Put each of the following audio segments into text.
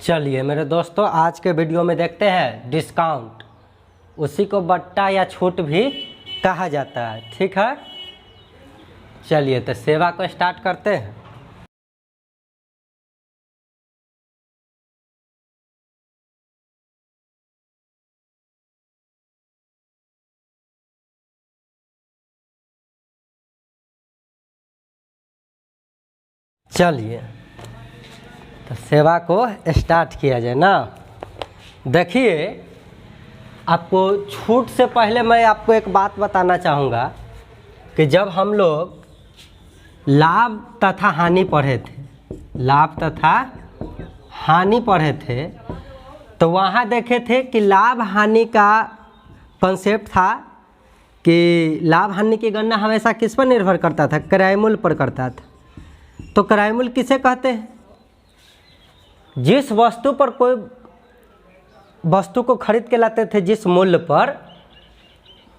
चलिए मेरे दोस्तों, आज के वीडियो में देखते हैं डिस्काउंट। उसी को बट्टा या छूट भी कहा जाता है, ठीक है। चलिए तो सेवा को स्टार्ट करते हैं। चलिए तो सेवा को स्टार्ट किया जाए ना। देखिए, आपको छूट से पहले मैं आपको एक बात बताना चाहूँगा कि जब हम लोग लाभ तथा हानि पढ़े थे, तो वहाँ देखे थे कि लाभ हानि का कॉन्सेप्ट था कि लाभ हानि की गणना हमेशा किस पर निर्भर करता था? क्रय मूल्य पर करता था। तो क्रय मूल्य किसे कहते हैं? जिस वस्तु पर कोई वस्तु को खरीद के लाते थे, जिस मूल्य पर,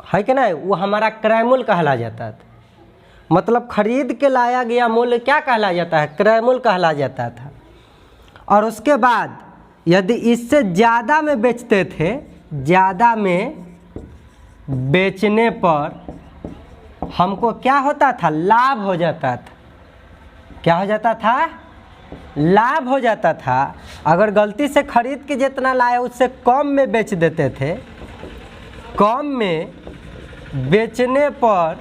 है कि नहीं, वो हमारा क्रय मूल्य कहला जाता था। मतलब खरीद के लाया गया मूल्य क्या कहला जाता है? क्रय मूल्य कहला जाता था। और उसके बाद यदि इससे ज़्यादा में बेचते थे, ज़्यादा में बेचने पर हमको क्या होता था? लाभ हो जाता था। क्या हो जाता था? लाभ हो जाता था। अगर गलती से खरीद के जितना लाए उससे कम में बेच देते थे, कम में बेचने पर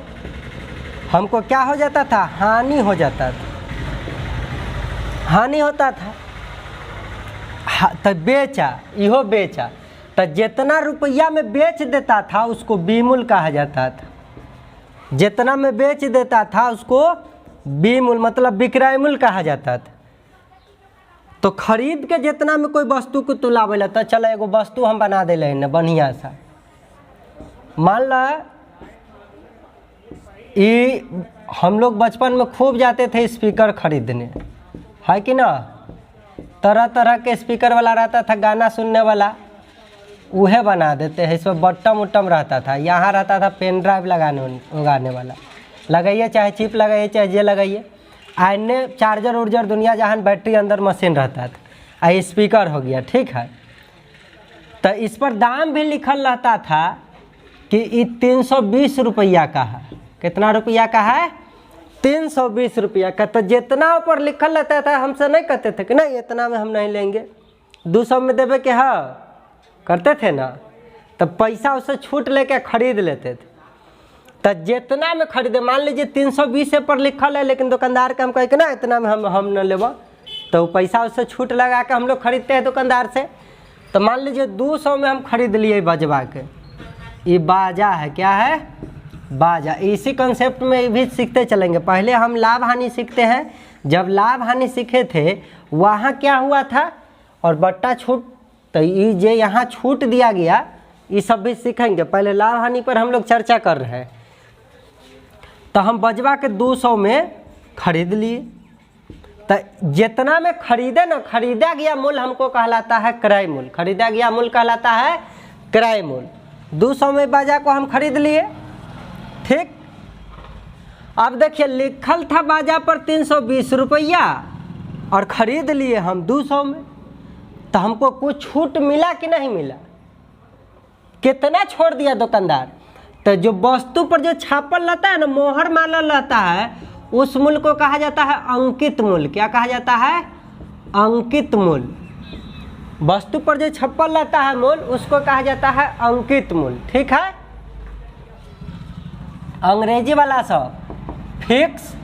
हमको क्या हो जाता था? हानि हो जाता था। हानि होता था। तो बेचा तो जितना रुपया में बेच देता था उसको बीमूल कहा जाता था। जितना में बेच देता था उसको बीमूल मतलब विक्रय मूल्य कहा जाता था। तो खरीद के जितना में कोई वस्तु को तू लावे लेता, चलो एगो वस्तु हम बना दे लेना बढ़िया सा। मान ला ये हम लोग बचपन में खूब जाते थे स्पीकर खरीदने, है कि ना। तरह तरह के स्पीकर वाला रहता था, गाना सुनने वाला, वह बना देते हैं। इसमें बटम उटम रहता था, यहाँ रहता था पेन ड्राइव लगाने वाला, लगाइए चाहे चिप लगाइए चाहे जे लगाइए। आने चार्जर उर्जर दुनिया जहान बैटरी अंदर मशीन रहता था। आ स्पीकर हो गया, ठीक है। तो इस पर दाम भी लिखल रहता था कि ये 320 रुपया का है। कितना रुपया का है? 320 रुपया का। तो जितना ऊपर लिखल रहता था हमसे नहीं कहते थे कि नहीं इतना में हम नहीं लेंगे, 200 में देवे के हाँ करते थे ना। तो पैसा उससे छूट लेके खरीद लेते थे। तो जितना में खरीदे, मान लीजिए 320 पर लिखल है, लेकिन दुकानदार के हम कहे कि ना इतना में हम न लेब, तो पैसा उससे छूट लगा के हम लोग खरीदते हैं दुकानदार से। तो मान लीजिए 200 में हम खरीद लिए बजवा के। ये बाजा है, क्या है? बाजा। इसी कंसेप्ट में भी सीखते चलेंगे। पहले हम लाभ हानि सीखते हैं। जब लाभ हानि सीखे थे वहाँ क्या हुआ था, और बट्टा छूट, तो ये जो यहाँ छूट दिया गया, ये सब भी सीखेंगे। पहले लाभ हानि पर हम लोग चर्चा कर रहे हैं। तो हम बजवा के 200 में खरीद लिए। तो जितना में खरीदे ना, खरीदा गया मूल्य हमको कहलाता है क्रय मूल्य। खरीदा गया मूल्य कहलाता है क्रय मूल्य। 200 में बाजा को हम खरीद लिए, ठीक। अब देखिए लिखल था बाजा पर 320 रुपया और खरीद लिए हम 200 में। तो हमको कुछ छूट मिला कि नहीं मिला? कितना छोड़ दिया दुकानदार? तो जो वस्तु पर जो छापल रहता है ना, मोहर मारल रहता है, उस मूल्य को कहा जाता है अंकित मूल्य। क्या कहा जाता है? अंकित मूल्य। वस्तु पर जो छापल रहता है मूल्य, उसको कहा जाता है अंकित मूल्य, ठीक है। अंग्रेजी वाला सब फिक्स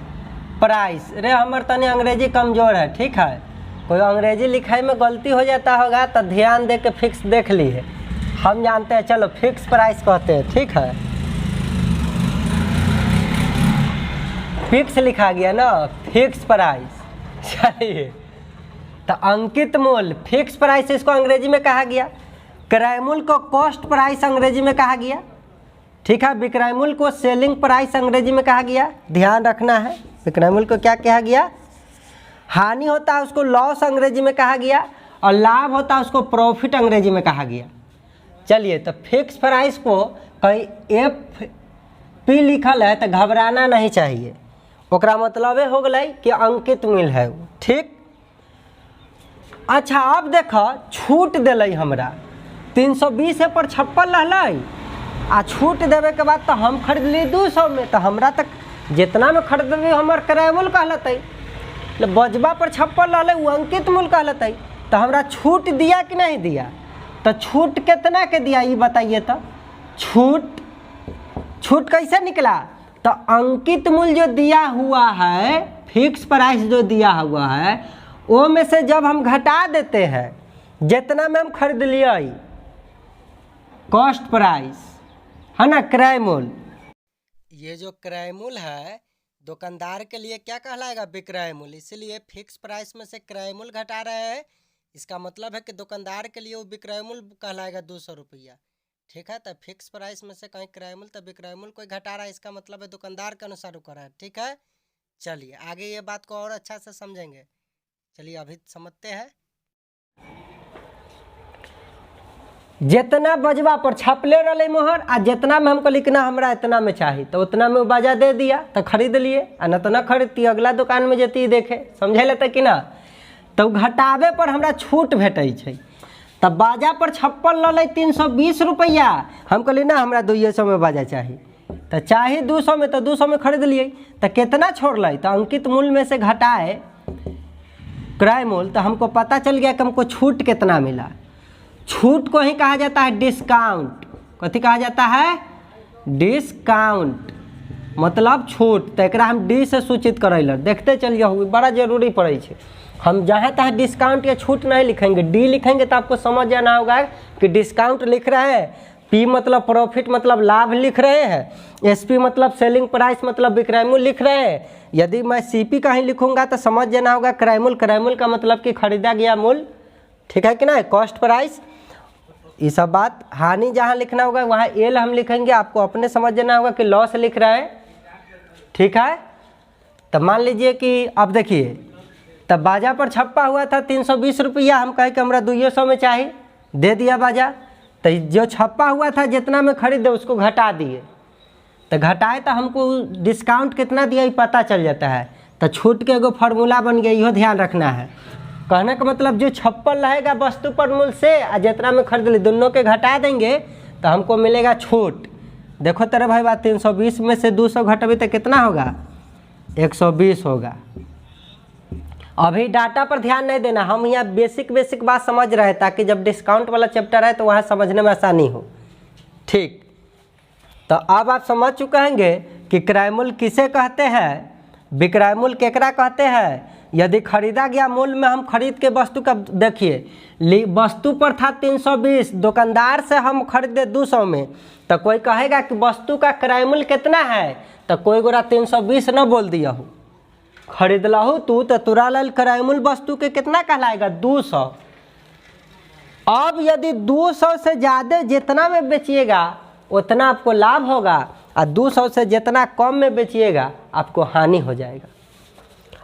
प्राइस। रे हमर तनी अंग्रेजी कमजोर है, ठीक है। कोई अंग्रेजी लिखाई में गलती हो जाता होगा तो ध्यान दे के फिक्स देख लिए। हम जानते हैं, चलो फिक्स प्राइस कहते हैं, ठीक है। फिक्स लिखा गया ना, फिक्स प्राइस। चलिए, तो अंकित मूल्य, फिक्स प्राइस, इसको अंग्रेजी में कहा गया। क्रय मूल्य को कॉस्ट प्राइस अंग्रेजी में कहा गया, ठीक है। विक्रय मूल्य को सेलिंग प्राइस अंग्रेजी में कहा गया। ध्यान रखना है, विक्रय मूल्य को क्या कहा गया? हानि होता है उसको लॉस अंग्रेजी में कहा गया, और लाभ होता है उसको प्रॉफिट अंग्रेजी में कहा गया। चलिए, तो फिक्स प्राइस को कहीं FP लिखल है तो घबराना नहीं चाहिए। ओकरा मतलब हो गई कि अंकित मूल्य है, ठीक। अच्छा अब देख छूट दिल हमरा 320 पर 56 रहल आ छूट देवे के बाद तो हम खरीदली 200 में, तो हमरा तक जितना में खरीदली हमार क्रय मूल्य कहलते, बजबा पर 56 रहल वो अंकित मूल्य कहलते, तो हमरा छूट दिया कि नहीं दिया? तो छूट कितना के दिया ये बताइए। तो छूट कैसे निकला? तो अंकित मूल्य जो दिया हुआ है, फिक्स प्राइस जो दिया हुआ है, वो में से जब हम घटा देते हैं जितना में हम खरीद लिए कॉस्ट प्राइस है ना, क्रय मूल्य, ये जो क्रय मूल्य है दुकानदार के लिए क्या कहलाएगा? विक्रय मूल्य। इसीलिए फिक्स प्राइस में से क्रय मूल्य घटा रहे हैं, इसका मतलब है कि दुकानदार के लिए वो विक्रय मूल्य कहलाएगा 200 रुपया। ठीक है, तो फिक्स प्राइस में से कहीं क्रय मूल्य तो विक्रय मूल्य कोई घटा रहा है, इसका मतलब है दुकानदार के अनुसार वो कर रहा है। ठीक है, चलिए आगे ये बात को और अच्छा से समझेंगे। चलिए अभी समझते हैं। जितना बजवा पर छपले रहे मोहर आ जितना में हमको लिखना हमरा इतना में चाहिए, तो उतना में बाजा दे दिया तो खरीद लिए, आ न तो न खरीदती, अगला दुकान में जती देखे, समझे लेते कि ना। तो घटावे पर हमरा छूट भेटै छै। तब बाजा पर 56 रहे 320 रुपया, हम कहली ना हमरा 200 में बाजा चाहिए, तो चाहे 200 में, तो 200 में खरीद लिए। तो कितना छोड़ल? तो अंकित मूल्य में से घटाए क्रय मूल्य, तो हमको पता चल गया कि हमको छूट कितना मिला। छूट को ही कहा जाता है डिस्काउंट। कथी कहा जाता है? डिस्काउंट, मतलब छूट। तो एक हम डी से सूचित करैल देखते चलिए, बड़ा जरूरी पड़े छे। हम जहाँ तहाँ डिस्काउंट या छूट नहीं लिखेंगे, डी लिखेंगे तो आपको समझ जाना होगा कि डिस्काउंट लिख रहे हैं, पी मतलब प्रॉफिट मतलब लाभ लिख रहे हैं, एसपी मतलब सेलिंग प्राइस मतलब विक्रय मूल्य लिख रहे हैं। यदि मैं सीपी कहीं लिखूंगा तो समझ जाना होगा क्रय मूल्य। क्रय मूल्य का मतलब कि खरीदा गया मूल्य, ठीक है कि ना, कॉस्ट प्राइस, ये सब बात। हानि जहाँ लिखना होगा वहाँ एल हम लिखेंगे, आपको अपने समझ जाना होगा कि लॉस लिख रहे हैं। ठीक है, तब मान लीजिए कि अब देखिए, तब बाजा पर छप्पा हुआ था 320 रुपया, हम कहे कि हमरा 200 में चाहिए, दे दिया बाजा। तो जो छप्पा हुआ था जितना में खरीदे उसको घटा दिए, तो घटाए तो हमको डिस्काउंट कितना दिया ये पता चल जाता है। तो छूट के एगो फार्मूला बन गया, इहो ध्यान रखना है। कहने का मतलब जो 56 रहेगा वस्तु पर मूल्य से आ जितना में खरीद ली, दोनों के घटा देंगे तो हमको मिलेगा छूट। देखो तेरे भाई बात, 320 में से 200 घटबे तो कितना होगा? 120 होगा। अभी डाटा पर ध्यान नहीं देना, हम यहाँ बेसिक बात समझ रहे हैं ताकि जब डिस्काउंट वाला चैप्टर है तो वहाँ समझने में आसानी हो। ठीक, तो अब आप समझ चुके होंगे कि क्रय मूल्य किसे कहते हैं, विक्रय मूल्य केकरा कहते हैं। यदि खरीदा गया मूल्य में हम खरीद के वस्तु का, देखिए वस्तु पर था 320, दुकानदार से हम खरीदे 200 में, तो कोई कहेगा कि वस्तु का क्रय मूल्य कितना है, तो कोई गोरा 320 न बोल दिया हो, खरीद लहू तू तो तुरा लल क्रय मूल्य वस्तु के कितना कहलाएगा? 200। अब यदि 200 से ज़्यादा जितना में बेचिएगा उतना आपको लाभ होगा, और 200 से जितना कम में बेचिएगा आपको हानि हो जाएगा।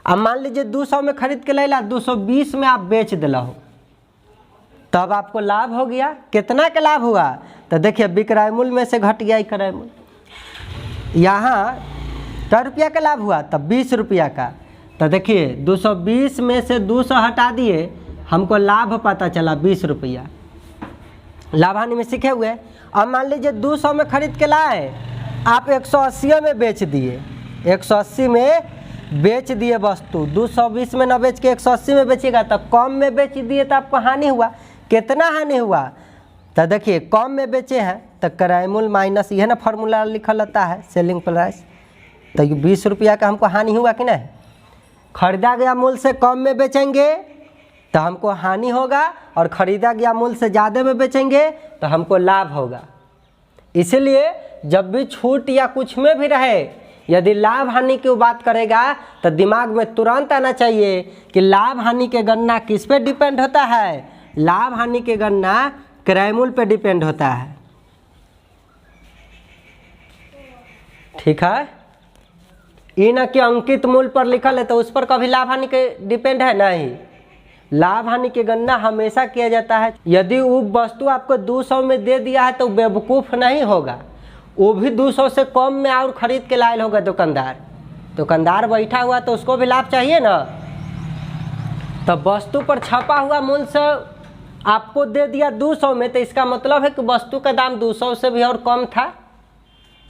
अब मान लीजिए 200 में खरीद के लेला, 220 में आप बेच दिला हो, तब आपको लाभ हो गया। कितना का लाभ हुआ? तो देखिए विक्रय मूल्य में से घट गया क्रय मूल्य। यहाँ कै रुपया का लाभ हुआ? तब 20 रुपया का। तो देखिए 220 में से 200 हटा दिए, हमको लाभ पता चला 20 रुपया। लाभ हानि में सीखे हुए। अब मान लीजिए 200 में खरीद के लाए, आप 180 में बेच दिए, 180 में बेच दिए वस्तु, 220 में न बेच के 180 में बेचिएगा तो कम में बेच दिए तो आपको हानि हुआ। कितना हानि हुआ? तो देखिए कम में बेचे हैं तो क्रय मूल्य माइनस, यह ना फार्मूला लिखा रहता है सेलिंग प्राइस, तो 20 रुपया का हमको हानि हुआ कि नहीं। खरीदा गया मूल्य से कम में बेचेंगे तो हमको हानि होगा, और खरीदा गया मूल्य से ज़्यादा में बेचेंगे तो हमको लाभ होगा। इसलिए जब भी छूट या कुछ में भी रहे, यदि लाभ हानि की बात करेगा तो दिमाग में तुरंत आना चाहिए कि लाभ हानि के गणना किस पे डिपेंड होता है? लाभ हानि के गणना क्रय मूल्य पे डिपेंड होता है। ठीक है, ये ना कि अंकित मूल्य पर लिखल है तो उस पर कभी लाभ हानि के डिपेंड है नहीं। लाभ हानि की गणना हमेशा किया जाता है। यदि वो वस्तु आपको 200 में दे दिया है तो बेवकूफ़ नहीं होगा, वो भी 200 से कम में और ख़रीद के लायल होगा दुकानदार। दुकानदार बैठा हुआ तो उसको भी लाभ चाहिए ना। तो वस्तु पर छपा हुआ मूल्य से आपको दे दिया 200 में, तो इसका मतलब है कि वस्तु का दाम 200 से भी और कम था।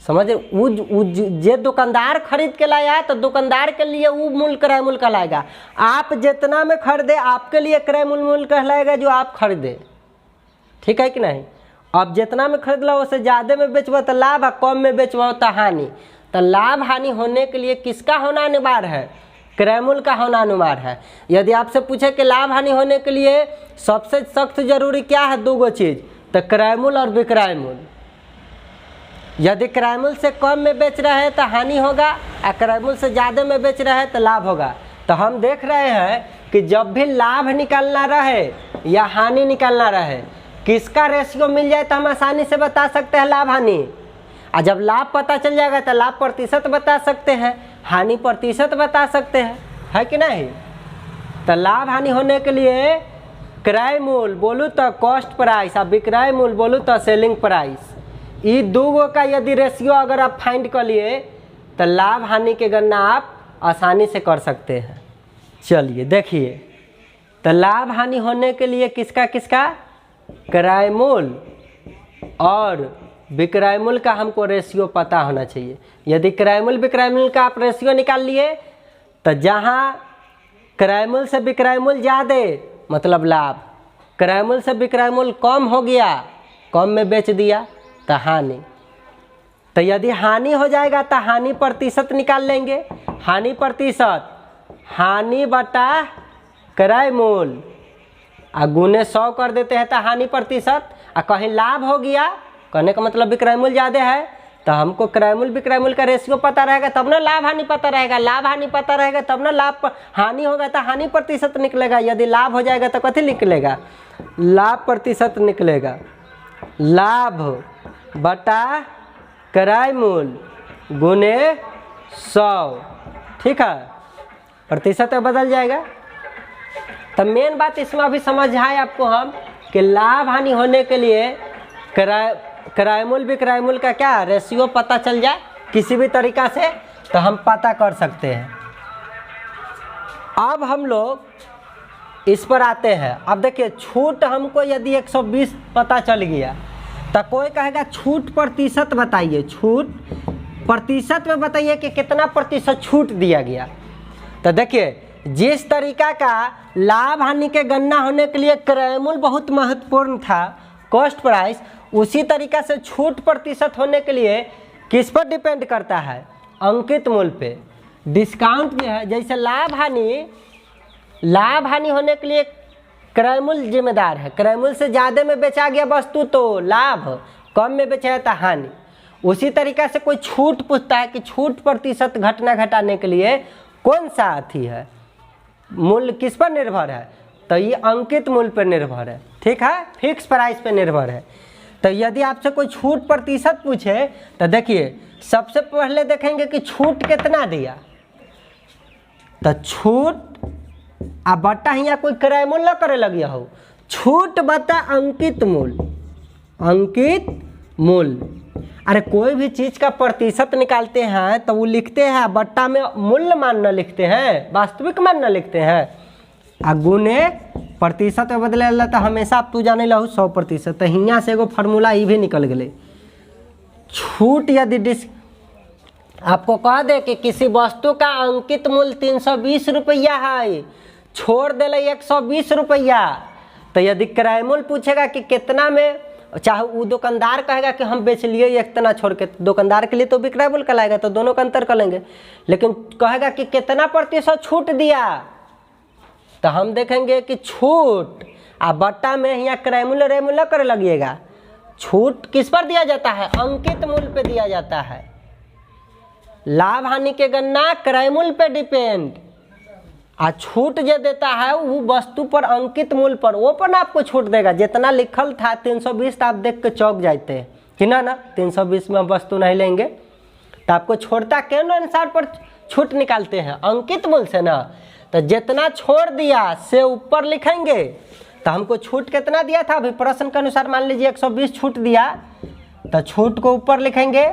समझ, जे दुकानदार खरीद के लाया है तो दुकानदार के लिए वो मूल्य क्रय मूल्य कहलाएगा। आप जितना में खरीदे आपके लिए क्रय मूल्य कहलाएगा जो आप खरीदे, ठीक है कि नहीं। अब जितना में खरीद लो उससे ज़्यादा में बेचबो तो लाभ, कम में बेचबो तो हानि। तो लाभ हानि होने के लिए किसका होना अनिवार्य है? क्रय मूल्य का होना अनिवार्य है। यदि आपसे पूछे कि लाभ हानि होने के लिए सबसे सख्त जरूरी क्या है, 2 चीज़, तो क्रय मूल्य और विक्रय मूल्य। यदि क्रय मूल्य से कम में बेच रहे हैं तो हानि होगा, और क्रय मूल्य से ज़्यादा में बेच रहे हैं तो लाभ होगा। तो हम देख रहे हैं कि जब भी लाभ निकालना रहे या हानि निकालना रहे, किसका रेशियो मिल जाए तो हम आसानी से बता सकते हैं लाभ हानि। और जब लाभ पता चल जाएगा तो लाभ प्रतिशत बता सकते हैं, हानि प्रतिशत बता सकते हैं, है कि नहीं। तो लाभ हानि होने के लिए क्रय मूल्य बोलूँ तो कॉस्ट प्राइस, और विक्रय मूल्य बोलूँ तो सेलिंग प्राइस, ये 2 का यदि रेशियो अगर आप फाइंड कर लिए तो लाभ हानि के गणना आप आसानी से कर सकते हैं। चलिए देखिए, तो लाभ हानि होने के लिए किसका किसका, क्रय मूल्य और विक्रय मूल्य का हमको रेशियो पता होना चाहिए। यदि क्रय मूल्य विक्रय मूल्य का आप रेशियो निकाल लिए तो जहाँ क्रय मूल्य से विक्रय मूल्य ज़्यादा मतलब लाभ, क्रय मूल्य से विक्रय मूल्य कम हो गया, कम में बेच दिया तो हानि। तो यदि हानि हो जाएगा तो हानि प्रतिशत निकाल लेंगे। हानि प्रतिशत हानि बटा क्रय मूल्य और गुने 100 कर देते हैं तो हानि प्रतिशत। और कहीं लाभ हो गया, कहने का मतलब विक्रय मूल्य ज़्यादा है, तो हमको क्रय मूल्य विक्रय मूल्य का रेशियो पता रहेगा तब ना लाभ हानि पता रहेगा। लाभ हानि पता रहेगा तब ना लाभ हानि होगा तो हानि प्रतिशत निकलेगा। यदि लाभ हो जाएगा तो कथी निकलेगा, लाभ प्रतिशत निकलेगा। लाभ बटा क्रय मूल्य गुने 100, ठीक है, प्रतिशत बदल जाएगा। तो मेन बात इसमें अभी समझ आए आपको हम कि लाभ हानि होने के लिए क्रय मूल्य विक्रय मूल्य का क्या रेशियो पता चल जाए किसी भी तरीका से, तो हम पता कर सकते हैं। अब हम लोग इस पर आते हैं। अब देखिए, छूट हमको यदि 120 पता चल गया तो कोई कहेगा छूट प्रतिशत बताइए, छूट प्रतिशत में बताइए कि कितना प्रतिशत छूट दिया गया। तो देखिए, जिस तरीका का लाभ हानि के गणना होने के लिए क्रय मूल्य बहुत महत्वपूर्ण था, कॉस्ट प्राइस, उसी तरीका से छूट प्रतिशत होने के लिए किस पर डिपेंड करता है, अंकित मूल्य पे। डिस्काउंट भी है। जैसे लाभ हानि होने के लिए क्रय मूल्य जिम्मेदार है। क्रय मूल्य से ज़्यादा में बेचा गया वस्तु तो लाभ, कम में बेचा तो हानि। उसी तरीका से कोई छूट पूछता है कि छूट प्रतिशत घटना घटाने के लिए कौन सा अथी है, मूल्य किस पर निर्भर है, तो ये अंकित मूल्य पर निर्भर है, ठीक है, फिक्स प्राइस पर निर्भर है। तो यदि आपसे कोई छूट प्रतिशत पूछे तो देखिए, सबसे पहले देखेंगे कि छूट कितना दिया। तो छूट आ बटा यहाँ कोई क्रय मूल्य न करे लगिया हो, छूट बता अंकित मूल्य, अंकित मूल्य। अरे कोई भी चीज़ का प्रतिशत निकालते हैं तो वो लिखते हैं बट्टा में मूल्य मान न लिखते हैं, वास्तविक मान न लिखते हैं, आ गुने प्रतिशत में बदले तो हमेशा आप तू जाने लहू 100%। तो हियाँ से एगो फार्मूला ये भी निकल गए। छूट यदि आपको कह दे कि किसी वस्तु का अंकित मूल्य 320 रुपया है, छोड़ दे 120 रुपया, तो यदि क्रय मूल्य पूछेगा कि कितना में, चाहे वो दुकानदार कहेगा कि हम बेच लिए इतना छोड़ के, दुकानदार के लिए तो विक्रय मूल्य कहलाएगा, तो दोनों का अंतर कर लेंगे। लेकिन कहेगा कि कितना प्रतिशत छूट दिया, तो हम देखेंगे कि छूट आ बट्टा में यहाँ क्रय मूल्य रे मूल्य करे लगिएगा। छूट किस पर दिया जाता है, अंकित मूल्य पे दिया जाता है। लाभ हानि के गणना क्रय मूल्य पे डिपेंड, आ छूट जो देता है वो वस्तु पर अंकित मूल्य पर, वो पर ना आपको छूट देगा। जितना लिखल था 320 तो आप देख के चौक जाते हैं कि ना 320 में वस्तु नहीं लेंगे, तो आपको छोड़ता के अनुसार पर छूट निकालते हैं, अंकित मूल्य से ना। तो जितना छोड़ दिया से ऊपर लिखेंगे, तो हमको छूट कितना दिया था, अभी प्रश्न के अनुसार मान लीजिए 120 छूट दिया, तो छूट को ऊपर लिखेंगे,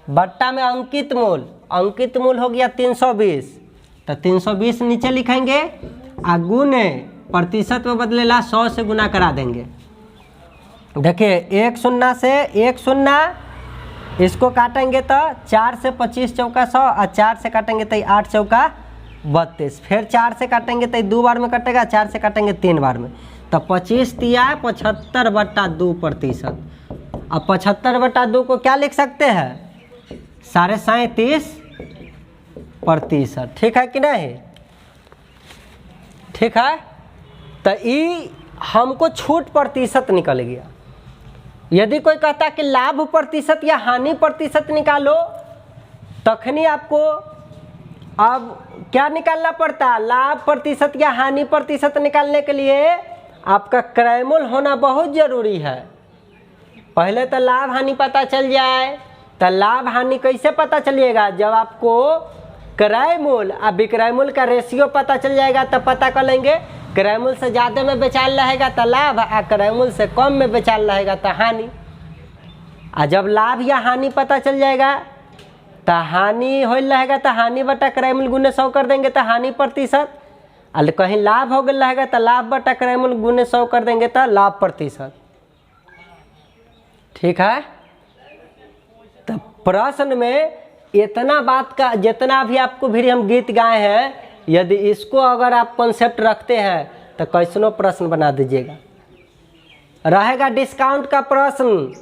बट्टा में अंकित मूल्य, अंकित मूल्य हो गया 320, तो 320 नीचे लिखेंगे, आ गुने प्रतिशत में बदलेला 100 से गुना करा देंगे। देखिए 1 शून्य से 1 शून्य, इसको काटेंगे तो 4 से 25 चौका 100 और 4 से काटेंगे तो 8 चौका 32, फिर 4 से काटेंगे तो 2 बार में कटेगा, 4 से काटेंगे 3 बार में, तो 25 तिया 75/2%। अब 75/2 को क्या लिख सकते हैं? 37.5%। ठीक है कि नहीं? ठीक है, तो ये हमको छूट प्रतिशत निकल गया। यदि कोई कहता कि लाभ प्रतिशत या हानि प्रतिशत निकालो, तखनी आपको अब क्या निकालना पड़ता? लाभ प्रतिशत या हानि प्रतिशत निकालने के लिए आपका क्रय मूल्य होना बहुत जरूरी है। पहले तो लाभ हानि पता चल जाए, तो लाभ हानि कैसे पता चलिएगा? जब आपको क्रय मूल्य और विक्रय मूल्य का रेशियो पता चल जाएगा तब पता कर लेंगे। क्रय मूल्य से ज़्यादा में बेचाल रहेगा तो लाभ, और क्रय मूल्य से कम में बेचाल रहेगा तो हानि। और जब लाभ या हानि पता चल जाएगा तो हानि हो रहेगा तो हानि बटा क्रय मूल्य गुने 100 कर देंगे तो हानि प्रतिशत, और कहीं लाभ हो गया रहेगा तो लाभ बटा क्रय मूल्य गुने 100 कर देंगे तो लाभ प्रतिशत। ठीक है, तो प्रश्न में इतना बात का जितना भी आपको भी हम गीत गाए हैं, यदि इसको अगर आप कॉन्सेप्ट रखते हैं तो कैसनो प्रश्न बना दीजिएगा। रहेगा डिस्काउंट का प्रश्न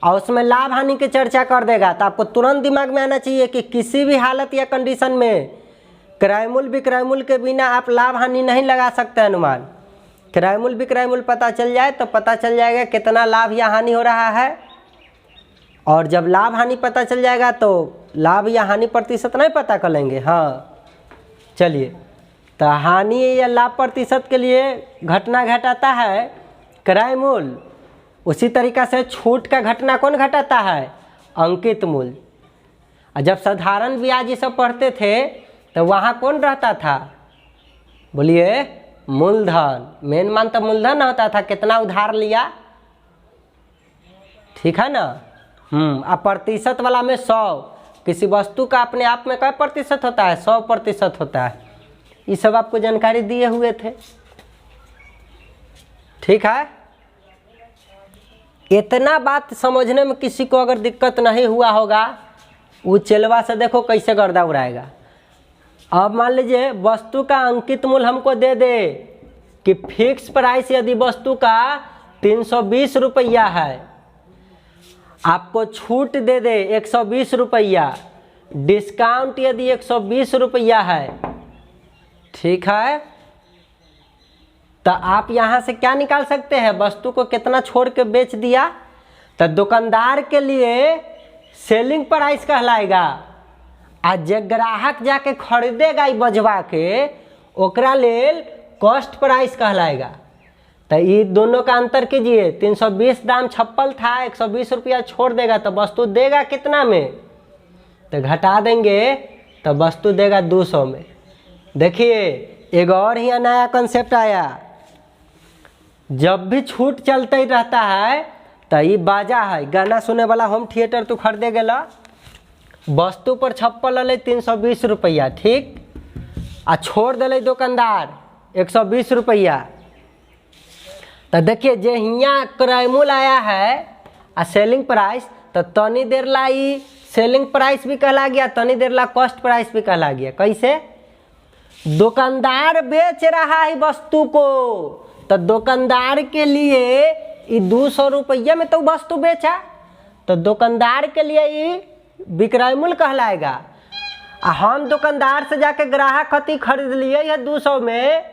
और उसमें लाभ हानि की चर्चा कर देगा, तो आपको तुरंत दिमाग में आना चाहिए कि किसी भी हालत या कंडीशन में क्रय मूल्य विक्रय मूल्य के बिना आप लाभ हानि नहीं लगा सकते अनुमान। क्रय मूल्य विक्रय मूल्य पता चल जाए तो पता चल जाएगा कितना लाभ या हानि हो रहा है, और जब लाभ हानि पता चल जाएगा तो लाभ या हानि प्रतिशत नहीं पता कर लेंगे। हाँ चलिए, तो हानि या लाभ प्रतिशत के लिए घटना घटाता है क्रय मूल्य, उसी तरीका से छूट का घटना कौन घटाता है? अंकित मूल्य। और जब साधारण ब्याज ये सब पढ़ते थे तो वहाँ कौन रहता था? बोलिए मूलधन। मेन मान तो मूलधन होता था, कितना उधार लिया। ठीक है ना? अब प्रतिशत वाला में 100, किसी वस्तु का अपने आप में क्या प्रतिशत होता है? 100% होता है। ये सब आपको जानकारी दिए हुए थे। ठीक है, इतना बात समझने में किसी को अगर दिक्कत नहीं हुआ होगा, वो चेलवा से देखो कैसे गर्दा उड़ाएगा। अब मान लीजिए वस्तु का अंकित मूल्य हमको दे दे कि फिक्स प्राइस यदि वस्तु का 320 रुपया है, आपको छूट दे दे 120 रुपया, डिस्काउंट यदि 120 रुपया है। ठीक है, तो आप यहाँ से क्या निकाल सकते हैं? वस्तु को कितना छोड़ के बेच दिया, तो दुकानदार के लिए सेलिंग प्राइस कहलाएगा, आज जे ग्राहक जाके खरीदेगा ई बजवा के, ओकरा लेल कॉस्ट प्राइस कहलाएगा। तो ये दोनों का अंतर कीजिए। 320 दाम छप्पल था, 120 रुपया छोड़ देगा तो वस्तु देगा कितना में? तो घटा देंगे तो वस्तु देगा 200 में। देखिए एक और ही नया कॉन्सेप्ट आया। जब भी छूट चलते ही रहता है तो ये बाजा है, गाना सुने वाला होम थिएटर तू खरीदे गेला, वस्तु पर छप्पल ले 320 रुपया, ठीक, आ छोड़ दिले दुकानदार 120 रुपया। तो देखिए जे हियाँ क्रय मूल्य आया है आ सेलिंग प्राइस, तो तनी देर ला ई सेलिंग प्राइस भी कहला गया, तनी देर ला कॉस्ट प्राइस भी कहला गया। कैसे? दुकानदार बेच रहा है वस्तु को, तो दुकानदार के लिए ये 200 रुपया में तो वस्तु बेचा, तो दुकानदार के लिए ये विक्रय मूल्य कहलाएगा। हम दुकानदार से जाके ग्राहक खती खरीद लिए यह 200 में,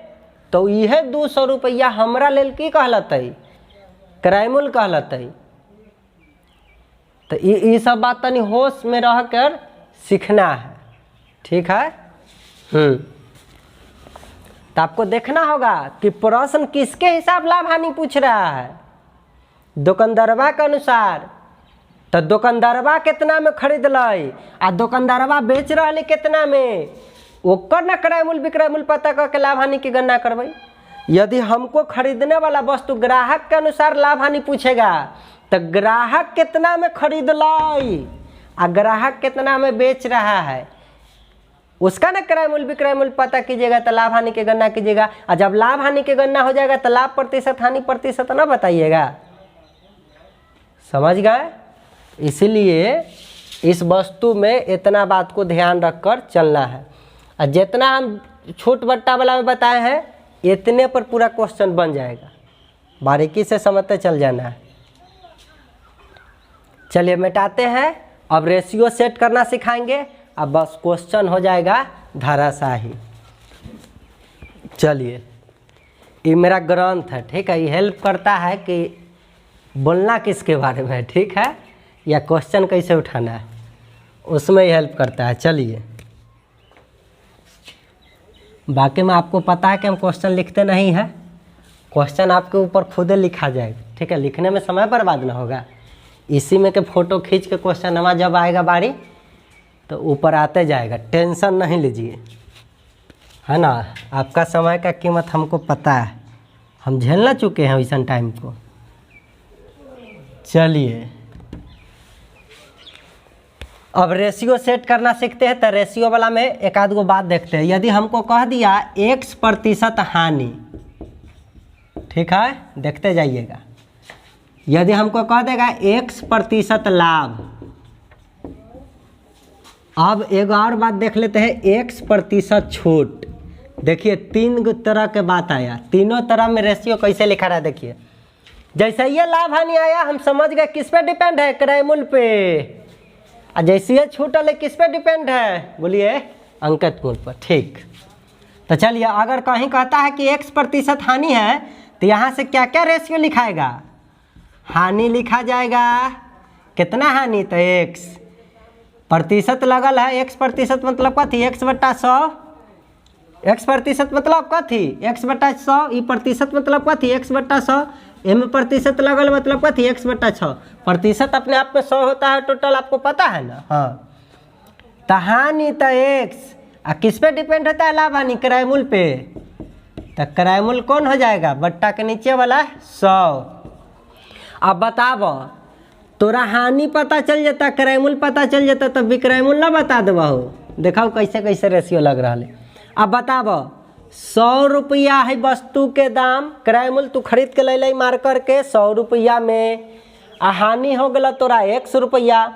तो यह 200 रुपया हमरा लेल की कहलते? क्रय मूल्य कहलते। तो ये सब बात तनी होश में रह कर सीखना है। ठीक है, तो आपको देखना होगा कि प्रश्न किसके हिसाब लाभ हानि पूछ रहा है? दुकानदारवा के अनुसार। तो दुकानदारवा कितना में खरीद लाई आ दुकानदारवा बेच रहा है कितना में, ओकर न क्रय मूल्य विक्रय मूल्य पता करके लाभ हानि की गणना करवाई। यदि हमको खरीदने वाला वस्तु ग्राहक के अनुसार लाभ हानि पूछेगा, तो ग्राहक कितना में खरीद लाई आ ग्राहक कितना में बेच रहा है, उसका ना क्रय मूल्य विक्रय मूल्य पता कीजिएगा तो लाभ हानि की गणना कीजिएगा। और जब लाभ हानि की गणना हो जाएगा तो लाभ प्रतिशत हानि प्रतिशत ना बताइएगा। समझ गए? इसीलिए इस वस्तु में इतना बात को ध्यान रखकर चलना है। और जितना हम छूट बट्टा वाला में बताए हैं इतने पर पूरा क्वेश्चन बन जाएगा, बारीकी से समझते चल जाना है। चलिए मिटाते हैं। अब रेशियो सेट करना सिखाएंगे। अब बस क्वेश्चन हो जाएगा धराशाही। चलिए, ये मेरा ग्रंथ है, ठीक है। ये हेल्प करता है कि बोलना किसके बारे में है, ठीक है, या क्वेश्चन कैसे उठाना है, उसमें हेल्प करता है। चलिए, बाकी में आपको पता है कि हम क्वेश्चन लिखते नहीं हैं। क्वेश्चन आपके ऊपर खुद लिखा जाएगा, ठीक है। लिखने में समय बर्बाद ना होगा। इसी में के फ़ोटो खींच के क्वेश्चन नंबर जब आएगा बारी तो ऊपर आते जाएगा, टेंशन नहीं लीजिए, है ना। आपका समय का कीमत हमको पता है, हम झेलना चुके हैं वैसा टाइम को। चलिए, अब रेशियो सेट करना सीखते हैं। तो रेशियो वाला में एक आध गो बात देखते हैं। यदि हमको कह दिया x% हानि, ठीक है, देखते जाइएगा। यदि हमको कह देगा x% लाभ, अब एक और बात देख लेते हैं, x% छूट। देखिए, तीन तरह के बात आया, तीनों तरह में रेशियो कैसे लिखा रहा है। देखिए, जैसे ये लाभ हानि आया हम समझ गए किस पे डिपेंड है, क्रय मूल्य पे। और जैसे ये छूट वाले किस पे डिपेंड है, बोलिए, अंकित मूल्य पर, ठीक। तो चलिए, अगर कहीं कहता है कि x% हानि है तो यहाँ से क्या क्या रेशियो लिखाएगा, हानि लिखा जाएगा। कितना हानि, तो x प्रतिशत लगल है। x% मतलब कथी, x/100। x% मतलब कथी, x/100। ई प्रतिशत मतलब कथी, x/100। एम प्रतिशत लगल मतलब कथी, x/6। प्रतिशत अपने आप में 100 होता है टोटल, आपको पता है ना। हाँ, तो हानि तो x, और किस पे डिपेंड होता है, लाभ हानि, क्रय मूल्य पे। तो क्रय मूल्य कौन हो जाएगा, बट्टा के नीचे वाला 100। अब बताबो, तोरा हानि पता चल जाता, क्रय मूल्य पता चल जाता, तब विक्रय मूल्य ना बता देबा हो। देखो कैसे कैसे रेशियो लग रहा है। अब बताबो, 100 रुपया है वस्तु के दाम, क्रय मूल्य तू खरीद के ले मार करके 100 रुपया में, आ हानि हो गला तोरा 100 रुपया।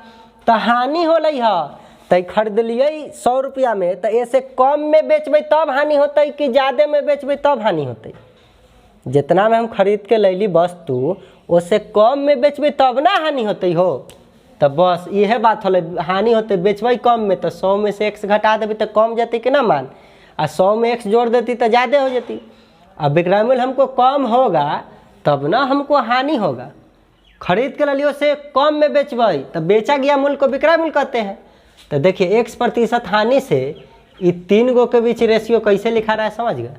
तो हानि होलै है तो खरीद लिए 100 रुपया में, तो ऐसे कम में बेचबै तब हानि होते कि ज़्यादा में बेचबै तब हानि होते। जितना में हम खरीद के लैली वस्तु उससे कम में बेचबै तब ना हानि होते हो। तो बस यह बात होले, हानि होते बेचबै कम में तो 100 में से x घटा देवी तो कम जाती कि ना मान, और 100 में x जोड़ देती तो ज़्यादा हो जाती। अब विक्रय मूल्य हमको कम होगा तब ना हमको हानि होगा। खरीद के लियो से कम में बेचबै तो बेचा गया मूल्य को विक्रय मूल्य कहते हैं। तो देखिए, x% हानि से ये तीन गो के बीच रेशियो कैसे लिखा रहा है, समझ गए।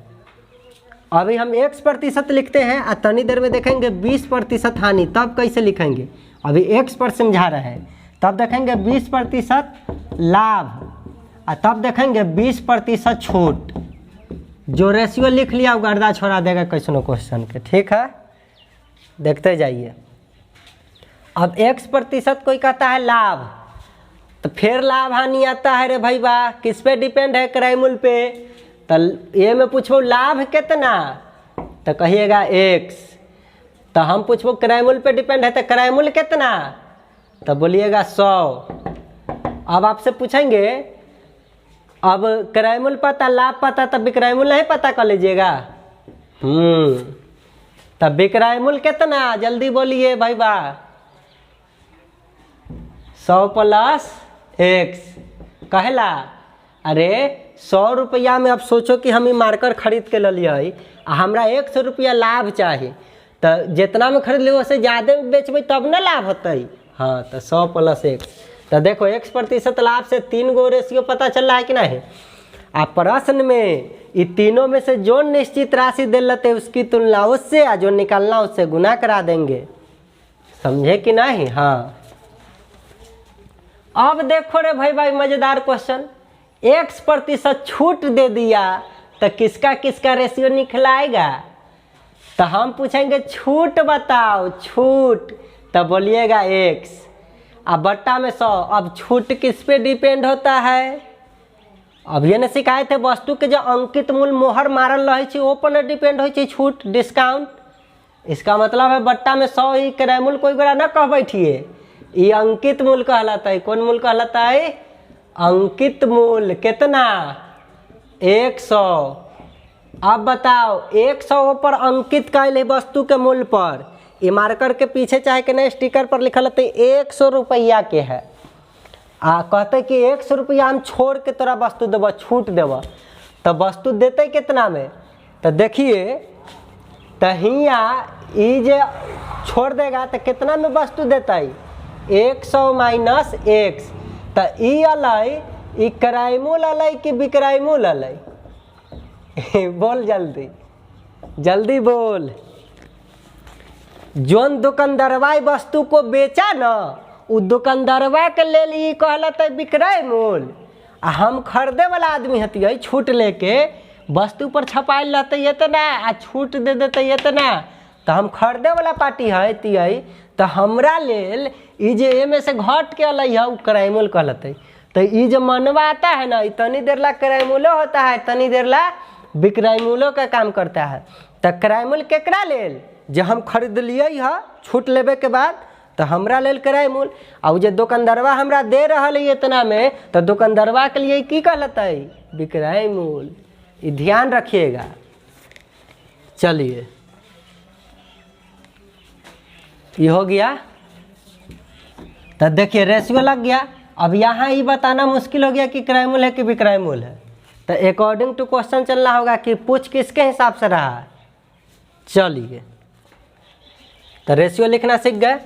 अभी हम x% लिखते हैं और तनी देर में देखेंगे 20% हानि, तब कैसे लिखेंगे। अभी x पर समझा रहे हैं, तब देखेंगे 20% लाभ, और तब देखेंगे 20% छूट। जो रेशियो लिख लिया वो गर्दा छोड़ा देगा कैसनो क्वेश्चन के, ठीक है, देखते जाइए। अब x% कोई कहता है लाभ, तो फिर लाभ हानि आता है रे भाई बा, किस पे डिपेंड है, क्रय मूल्य पे। तो ये में पूछो लाभ कितना, तो कहिएगा x। तो हम पूछो क्रय मूल्य पे डिपेंड है तो क्रय मूल्य कितना, तो बोलिएगा 100। अब आपसे पूछेंगे, अब क्रय मूल्य पता, लाभ पता, तब विक्रय मूल्य नहीं पता कर लीजिएगा। तब विक्रय मूल्य कितना, जल्दी बोलिए भाई बा, 100 + x कहला। अरे 100 रुपया में अब सोचो कि हम मार्कर खरीद के ले लिए, हमरा 100 रुपया लाभ चाहिए, तो जितना में खरीद लियो उससे ज़्यादा में बेचबै तब ना लाभ होते। हाँ, तो 100 + x। तो देखो, x% लाभ से तीन गो रेशियो पता चल रहा है कि नहीं। आप प्रश्न में ये तीनों में से जो निश्चित राशि दे लेते उसकी तुलना उससे, और जो निकालना उससे गुना करा देंगे, समझे कि नहीं। हाँ, अब देखो रे भाई मजेदार क्वेश्चन, x% छूट दे दिया तो किसका किसका रेशियो निकलाएगा। तो हम पूछेंगे छूट बताओ, छूट, तो बोलिएगा x, अब बट्टा में 100। अब छूट किस पे डिपेंड होता है, अब ये न सिखाए थे वस्तु के जो अंकित मूल्य मोहर मारल रहे छी वो पर डिपेंड हो छूट डिस्काउंट। इसका मतलब है बट्टा में 100 ही क्रय मूल्य कोई गोरा न कह बैठिए, ये अंकित मूल्य कहलाता है। कौन मूल्य कहलाता है? अंकित मूल्य। कितना? 100। अब बताओ 100 पर अंकित कैल है वस्तु के मूल्य पर, ये मार्कर के पीछे चाहे कि नहीं स्टिकर पर लिखल रहते 100 रुपया के है। कहते कि 100 रुपया हम छोड़ के तोरा वस्तु देव, छूट देव, तो वस्तु देते कितना में? तो देखिए तो हिया ये जे छोड़ देगा तो कितना में वस्तु देता है? 100 माइनस x। तो ई अलै, ई क्रय मूल्य अलै कि विक्रय मूल्य अलै? बोल जल्दी जल्दी बोल। जोन दुकानदारवा वस्तु को बेचा न, उ दुकानदारवा के लेल ई कहलत विक्रय मूल्य, आ हम खरीदे वाला आदमी हतियै छूट लेके वस्तु पर छपाइल रहते इतना आ छूट दे देते इतना, तो हम खरीदे वाला पार्टी है तो हमरा लेल ई जे एमे से घट के अलै है उ क्रय मूल्य कहलते। तो ई जो मनवा आता है ना, तनी देर ला क्रय मूल्य होता है, तनी देर ला विक्रय मूल्यों का काम करता है। तो क्रय मूल्य केकरा लेल? जो हम खरीद लिए है छूट लेवे के बाद, तो हमरा लेल क्रय मूल्य। और जो दुकानदारवा हमरा दे रहा है इतना में, तो दुकानदारवा के लिए की कहलते? विक्रय मूल्य। ये ध्यान रखिएगा। चलिए ये हो गया। तो देखिए रेशियो लग गया। अब यहाँ ये बताना मुश्किल हो गया कि क्रय मूल्य है कि विक्रय मूल्य है। तो अकॉर्डिंग टू क्वेश्चन चलना होगा कि पूछ किसके हिसाब से रहा है। चलिए तो रेशियो लिखना सीख गए।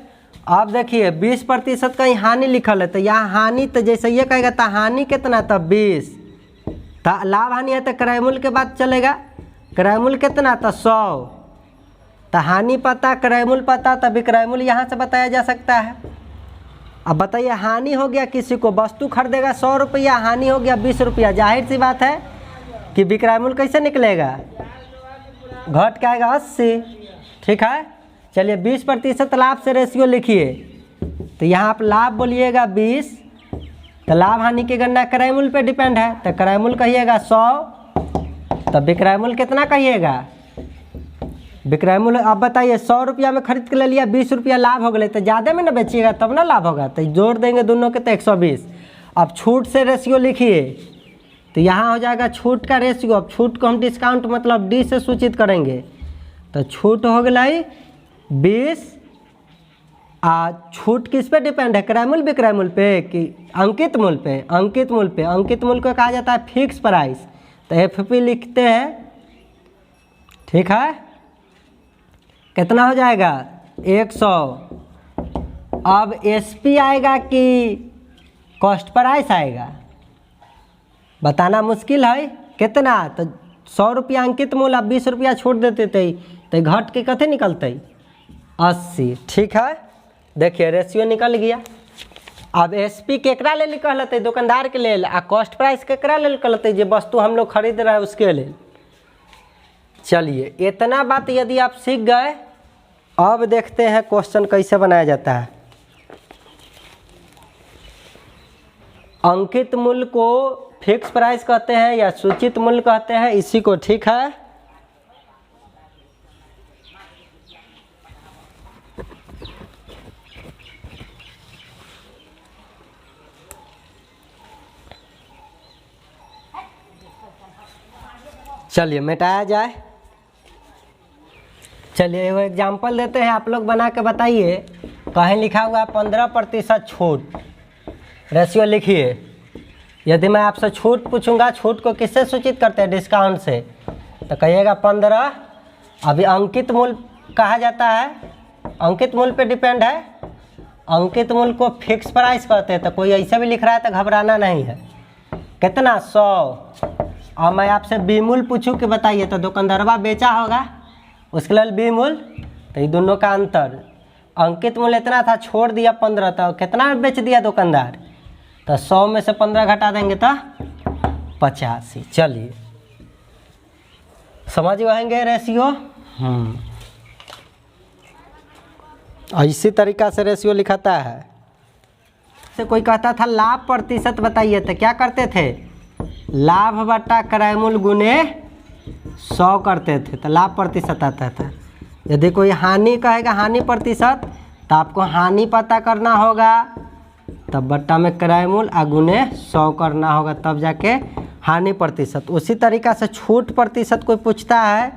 अब देखिए 20% कहीं हानि लिखल है, तो यहाँ हानि तो जैसे ये कहेगा तो हानि कितना? तो 20। तो लाभ हानि है तो क्रय मूल्य के बाद चलेगा। क्रय मूल्य कितना? तो 100। तो हानि पता, क्रय मूल्य पता, तो विक्रय मूल्य यहाँ से बताया जा सकता है। अब बताइए हानि हो गया किसी को, वस्तु खरीदेगा 100 रुपया, हानि हो गया 20 रुपया। जाहिर सी बात है कि विक्रय मूल्य कैसे निकलेगा? घट के आएगा 80। ठीक है। चलिए 20% लाभ से रेशियो लिखिए। तो यहाँ आप लाभ बोलिएगा 20, तो लाभ हानि की गणना क्रय मूल्य पे डिपेंड है। तो क्रय मूल्य कहिएगा 100, तो विक्रय मूल्य कितना कहिएगा? विक्रय मूल्य अब बताइए 100 रुपया में खरीद के ले लिया, 20 रुपया लाभ हो गए, तो ज़्यादा में ना बेचिएगा तब ना लाभ होगा। तो जोड़ देंगे दोनों के तो 120। अब छूट से रेशियो लिखिए। तो यहाँ हो जाएगा छूट का रेशियो। अब छूट को हम डिस्काउंट मतलब डी से सूचित करेंगे। तो छूट हो गई 20। छूट किस पे डिपेंड है? क्रय मूल्य विक्रय मूल्य पे कि अंकित मूल्य पे? अंकित मूल्य पे। अंकित मूल्य को कहा जाता है फिक्स प्राइस। तो एफपी लिखते हैं। ठीक है। कितना हो जाएगा? 100। अब एसपी आएगा कि कॉस्ट प्राइस आएगा? बताना मुश्किल है। कितना? तो 100 रुपया अंकित मूल्य, अब 20 रुपया छोड़ देते थे, तो घट के कथे निकलते? 80। ठीक है। देखिए रेशियो निकल गया। अब एसपी केकरा ले कहलते? दुकानदार के लेल। आ कॉस्ट प्राइस केकरा ले कहलते? जो वस्तु हम लोग खरीद रहे हैं उसके लेल। चलिए इतना बात यदि आप सीख गए, अब देखते हैं क्वेश्चन कैसे बनाया जाता है। अंकित मूल्य को फिक्स प्राइस कहते हैं या सूचित मूल्य कहते हैं, इसी को। ठीक है। चलिए मिटाया जाए। चलिए वो एग्जाम्पल देते हैं, आप लोग बना के बताइए। कहीं लिखा हुआ है 15% छूट। रेशियो लिखिए। यदि मैं आपसे छूट पूछूंगा, छूट को किससे सूचित करते हैं? डिस्काउंट से। तो कहिएगा 15। अभी अंकित मूल्य कहा जाता है, अंकित मूल्य पे डिपेंड है। अंकित मूल्य को फिक्स प्राइस कहते हैं। तो कोई ऐसे भी लिख रहा है तो घबराना नहीं है। कितना? 100। और मैं आपसे बी मूल्य पूछूं कि बताइए, तो दुकानदारवा बेचा होगा, उसके लिए बी मूल्य। तो ये दोनों का अंतर, अंकित मूल्य इतना था, छोड़ दिया 15, तो कितना में बेच दिया दुकानदार? तो 100 में से 15 घटा देंगे तो 85। चलिए समझ आएंगे रेशियो। इसी तरीका से रेशियो लिखाता है। से कोई कहता था लाभ प्रतिशत बताइए, तो क्या करते थे? लाभ बटा क्रय मूल्य गुने 100 करते थे तो लाभ प्रतिशत आता था। यदि कोई हानि कहेगा हानि प्रतिशत तो आपको हानि पता करना होगा, तब बट्टा में क्रय मूल्य और गुने 100 करना होगा, तब जाके हानि प्रतिशत। उसी तरीक़ा से छूट प्रतिशत कोई पूछता है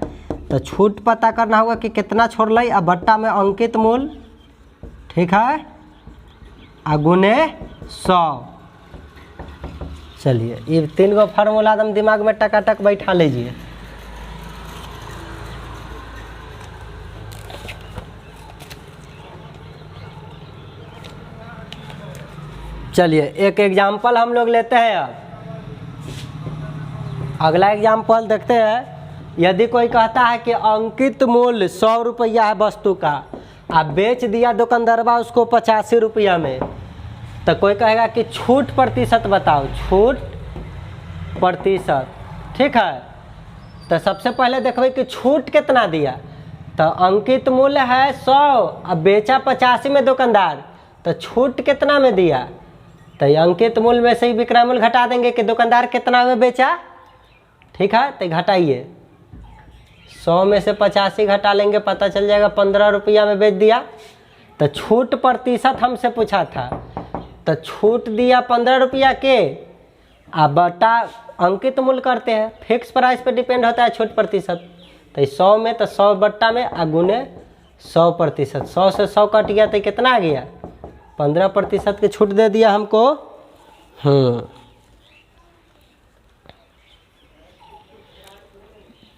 तो छूट पता करना होगा कि कितना छोड़ ली, और बट्टा में अंकित मूल्य, ठीक है, और गुने 100। चलिए ये 3 गो फार्मूला एकदम दिमाग में टकाटक बैठा लीजिए। चलिए एक एग्जाम्पल हम लोग लेते हैं। अब अगला एग्जाम्पल देखते हैं। यदि कोई कहता है कि अंकित मूल्य 100 रुपया है वस्तु का, आप बेच दिया दुकानदारवा उसको 85 रुपया में, तो कोई कहेगा कि छूट प्रतिशत बताओ, छूट प्रतिशत, ठीक है। तो सबसे पहले देखो कि छूट कितना दिया। तो अंकित मूल्य है 100, अब बेचा 85 में दुकानदार, तो छूट कितना में दिया। तो अंकित मूल्य में से ही विक्रय मूल्य घटा देंगे कि दुकानदार कितना में बेचा, ठीक है। तो घटाइए, 100 में से 85 घटा लेंगे, पता चल जाएगा 15 रुपया में बेच दिया। तो छूट प्रतिशत हमसे पूछा था, तो छूट दिया 15 रुपया के, अब बटा अंकित मूल्य करते हैं, फिक्स प्राइस पे डिपेंड होता है छूट प्रतिशत। तो 100 में तो 100 बट्टा में और गुने 100%। 100 से 100 कट गया तो कितना आ गया, 15% की छूट दे दिया हमको।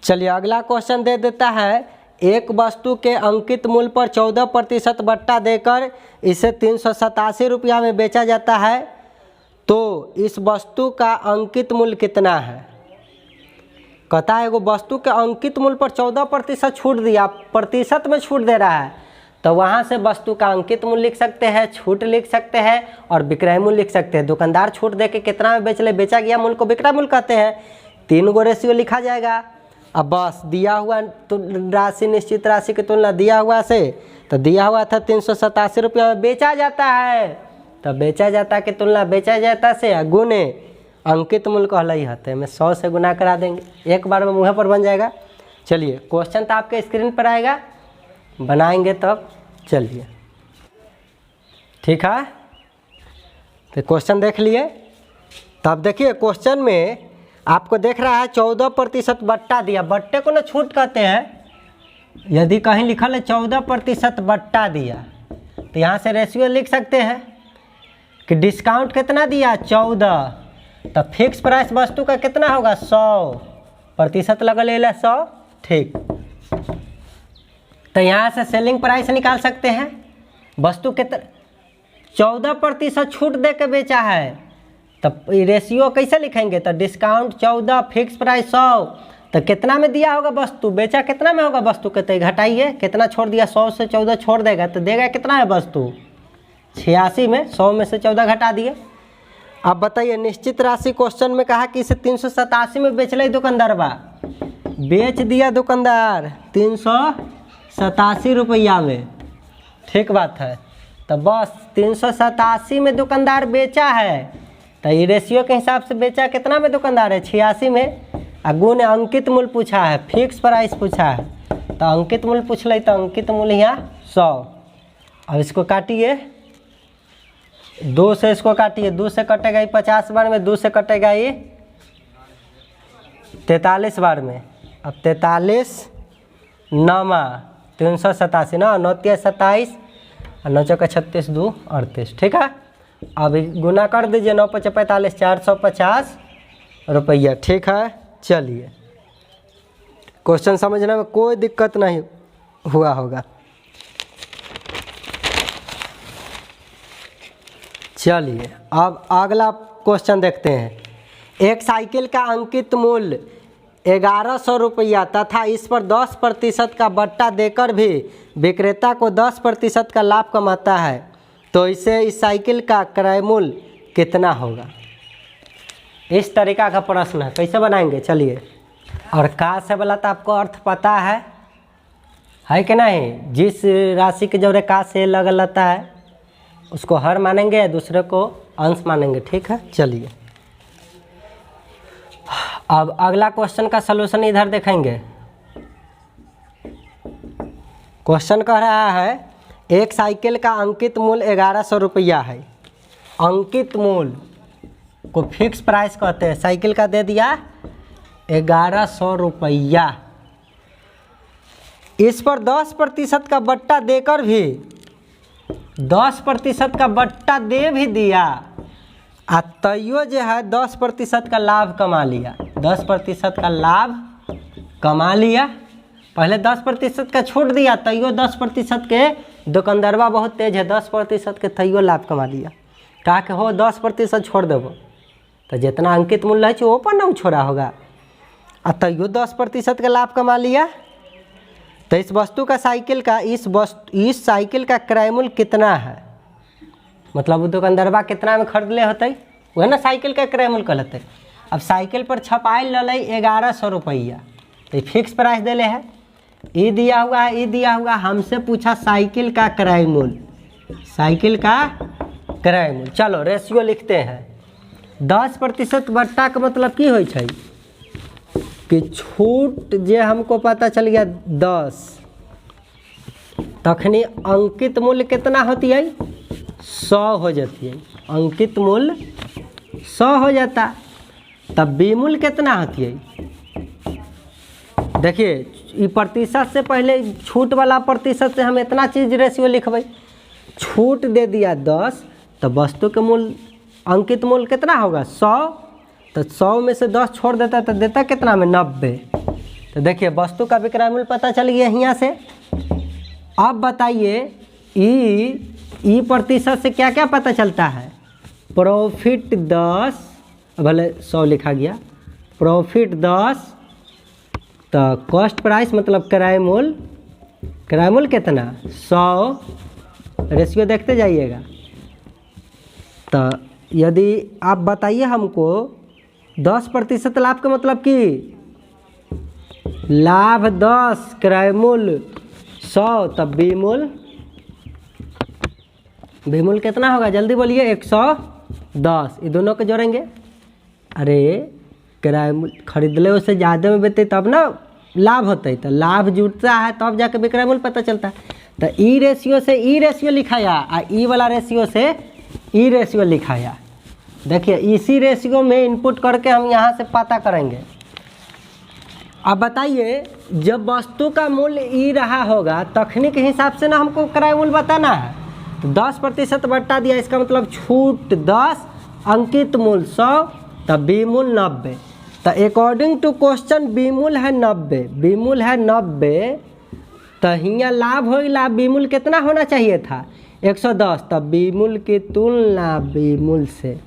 चलिए अगला क्वेश्चन दे देता है। एक वस्तु के अंकित मूल्य पर 14% बट्टा देकर इसे 387 रुपया में बेचा जाता है, तो इस वस्तु का अंकित मूल्य कितना है। कहता है एगो वस्तु के अंकित मूल्य पर 14% छूट दिया, प्रतिशत में छूट दे रहा है, तो वहाँ से वस्तु का अंकित मूल्य लिख सकते हैं, छूट लिख सकते हैं और विक्रय मूल्य लिख सकते हैं। दुकानदार छूट दे के कितना में बेच ले, बेचा गया मूल्य को विक्रय मूल्य कहते हैं। 3 गो रेशियो लिखा जाएगा। अब बस दिया हुआ राशि निश्चित राशि की तुलना दिया हुआ से, तो दिया हुआ था 387 रुपया में बेचा जाता है, तो बेचा जाता की तुलना बेचा जाता से गुने अंकित मूल्य कहलाई हते में 100 से गुना करा देंगे, एक बार में मुँह पर बन जाएगा। चलिए क्वेश्चन तो आपके स्क्रीन पर आएगा, बनाएंगे तब। चलिए ठीक है, तो क्वेश्चन देख लिए। तब देखिए क्वेश्चन में आपको देख रहा है 14% बट्टा दिया, बट्टे को ना छूट कहते हैं। यदि कहीं लिखल है 14% बट्टा दिया, तो यहाँ से रेशियो लिख सकते हैं कि डिस्काउंट कितना दिया 14, तब फिक्स प्राइस वस्तु का कितना होगा 100%, लगा ले 100, ठीक। तो यहाँ से सेलिंग प्राइस निकाल सकते हैं। वस्तु कितना 14% छूट दे के बेचा है, तब रेशियो कैसे लिखेंगे, तो डिस्काउंट 14, फिक्स प्राइस 100, तो कितना में दिया होगा वस्तु, बेचा कितना में होगा वस्तु के, तो घटाइए कितना छोड़ दिया, 100 से 14 छोड़ देगा तो देगा कितना है वस्तु 86 में, 100 में से 14 घटा दिए। अब बताइए निश्चित राशि क्वेश्चन में कहा कि इसे 387 में बेच ले दुकानदार बा, बेच दिया दुकानदार 387 रुपया में, ठीक बात है। तो बस 387 में दुकानदार बेचा है, तो ये रेशियो के हिसाब से बेचा कितना में दुकानदार है 86 में, गुण अंकित मूल्य पूछा है, फिक्स प्राइस पूछा है, तो अंकित मूल्य पूछ ले, तो अंकित मूल्य यहाँ 100। अब इसको काटिए, 2 से इसको काटिए, 2 से कटेगा ये 50 बार में, 2 से कटेगा ये 43 बार में। अब 43 9 387 ना, 9 27 और 9 चौका 36 2 38, ठीक है। अब गुना कर दीजिए, 9 5 45 450 रुपया, ठीक है। चलिए क्वेश्चन समझने में कोई दिक्कत नहीं हुआ होगा। चलिए अब अगला क्वेश्चन देखते हैं। एक साइकिल का अंकित मूल्य 1100 रुपया तथा इस पर 10% का बट्टा देकर भी विक्रेता को 10% का लाभ कमाता है, तो इसे इस साइकिल का क्रय मूल्य कितना होगा। इस तरीका का प्रश्न है, कैसे बनाएंगे चलिए। और का से बोला तो आपको अर्थ पता है कि नहीं। जिस राशि के जो का से लग लेता है उसको हर मानेंगे, दूसरे को अंश मानेंगे, ठीक है। चलिए अब अगला क्वेश्चन का सलूशन इधर देखेंगे। क्वेश्चन कह रहा है एक साइकिल का अंकित मूल्य 1100 रुपया है। अंकित मूल्य को फिक्स प्राइस कहते हैं। साइकिल का दे दिया 1100 रुपया। इस पर 10% का बट्टा देकर भी 10% का बट्टा दे भी दिया, तैयो जो है 10% का लाभ कमा लिया। 10% का लाभ कमा लिया। पहले 10% का छूट दिया, तैयो 10% के दुकानदारवा बहुत तेज है, 10% के तैयो लाभ कमा लिया। कहा कि हो 10% छोड़ देबो, तो जितना अंकित मूल्य है वो पर ना छोड़ा होगा, तैयो 10% का लाभ कमा लिया। तो इस वस्तु का साइकिल का इस साइकिल का क्रय मूल्य कितना है, मतलब वो दुकानदारवा कितना में खरीद ले होते, वह ना साइकिल का क्रय मूल्य कहते। अब साइकिल पर छपाई लल 1100 रुपया, तो फिक्स प्राइस दे ले है, ये दिया हुआ है, ये दिया हुआ। हमसे पूछा साइकिल का क्रय मूल्य, साइकिल का क्रय मूल्य। चलो रेशियो लिखते हैं। 10% बट्टा का मतलब की होई छै कि छूट जे हमको पता चल गया 10, तखनी अंकित मूल्य कितना होती है, 100 हो जाती है। अंकित मूल्य 100 हो जाता, तब बी मूल्य कितना होती है। देखिए ये प्रतिशत से पहले छूट वाला प्रतिशत से हम इतना चीज़ रेशियो लिखबै। छूट दे दिया 10, तो वस्तु के मूल्य अंकित मूल्य कितना होगा 100, तो 100 में से 10 छोड़ देता तो देता कितना में 90। तो देखिए वस्तु का विक्रय मूल्य पता चल गया यहाँ से। अब बताइए ई प्रतिशत से क्या क्या पता चलता है। प्रॉफिट 10, भले 100 लिखा गया, प्रॉफिट 10, तो कॉस्ट प्राइस मतलब किराए मूल्य कितना 100। रेशियो देखते जाइएगा। तो यदि आप बताइए हमको 10% लाभ का मतलब कि लाभ 10 किराए मूल्य 100, तब बी मूल्य कितना होगा, जल्दी बोलिए 110। ये दोनों को जोड़ेंगे। अरे किराए मूल्य खरीद ले उससे ज़्यादा में बेचते तब ना लाभ होता है, तो लाभ जुटता है तब जाके विक्रय मूल्य पता चलता है। तो ई रेशियो से ई रेशियो लिखाया, और ई वाला रेशियो से ई रेशियो लिखाया। देखिए इसी रेशियो में इनपुट करके हम यहाँ से पता करेंगे। अब बताइए जब वस्तु का मूल्य ई रहा होगा तखनी के हिसाब से ना हमको किराया मूल्य बताना है। तो 10% बट्टा दिया, इसका मतलब छूट 10, अंकित मूल्य 100, तब बी मूल्य 90। तो अकॉर्डिंग टू क्वेश्चन बी मूल्य है 90, बी मूल्य है 90, तो यहाँ लाभ हो लाभ बी मूल्य कितना होना चाहिए था 110, तब बी मूल्य की तुलना बी मूल्य से,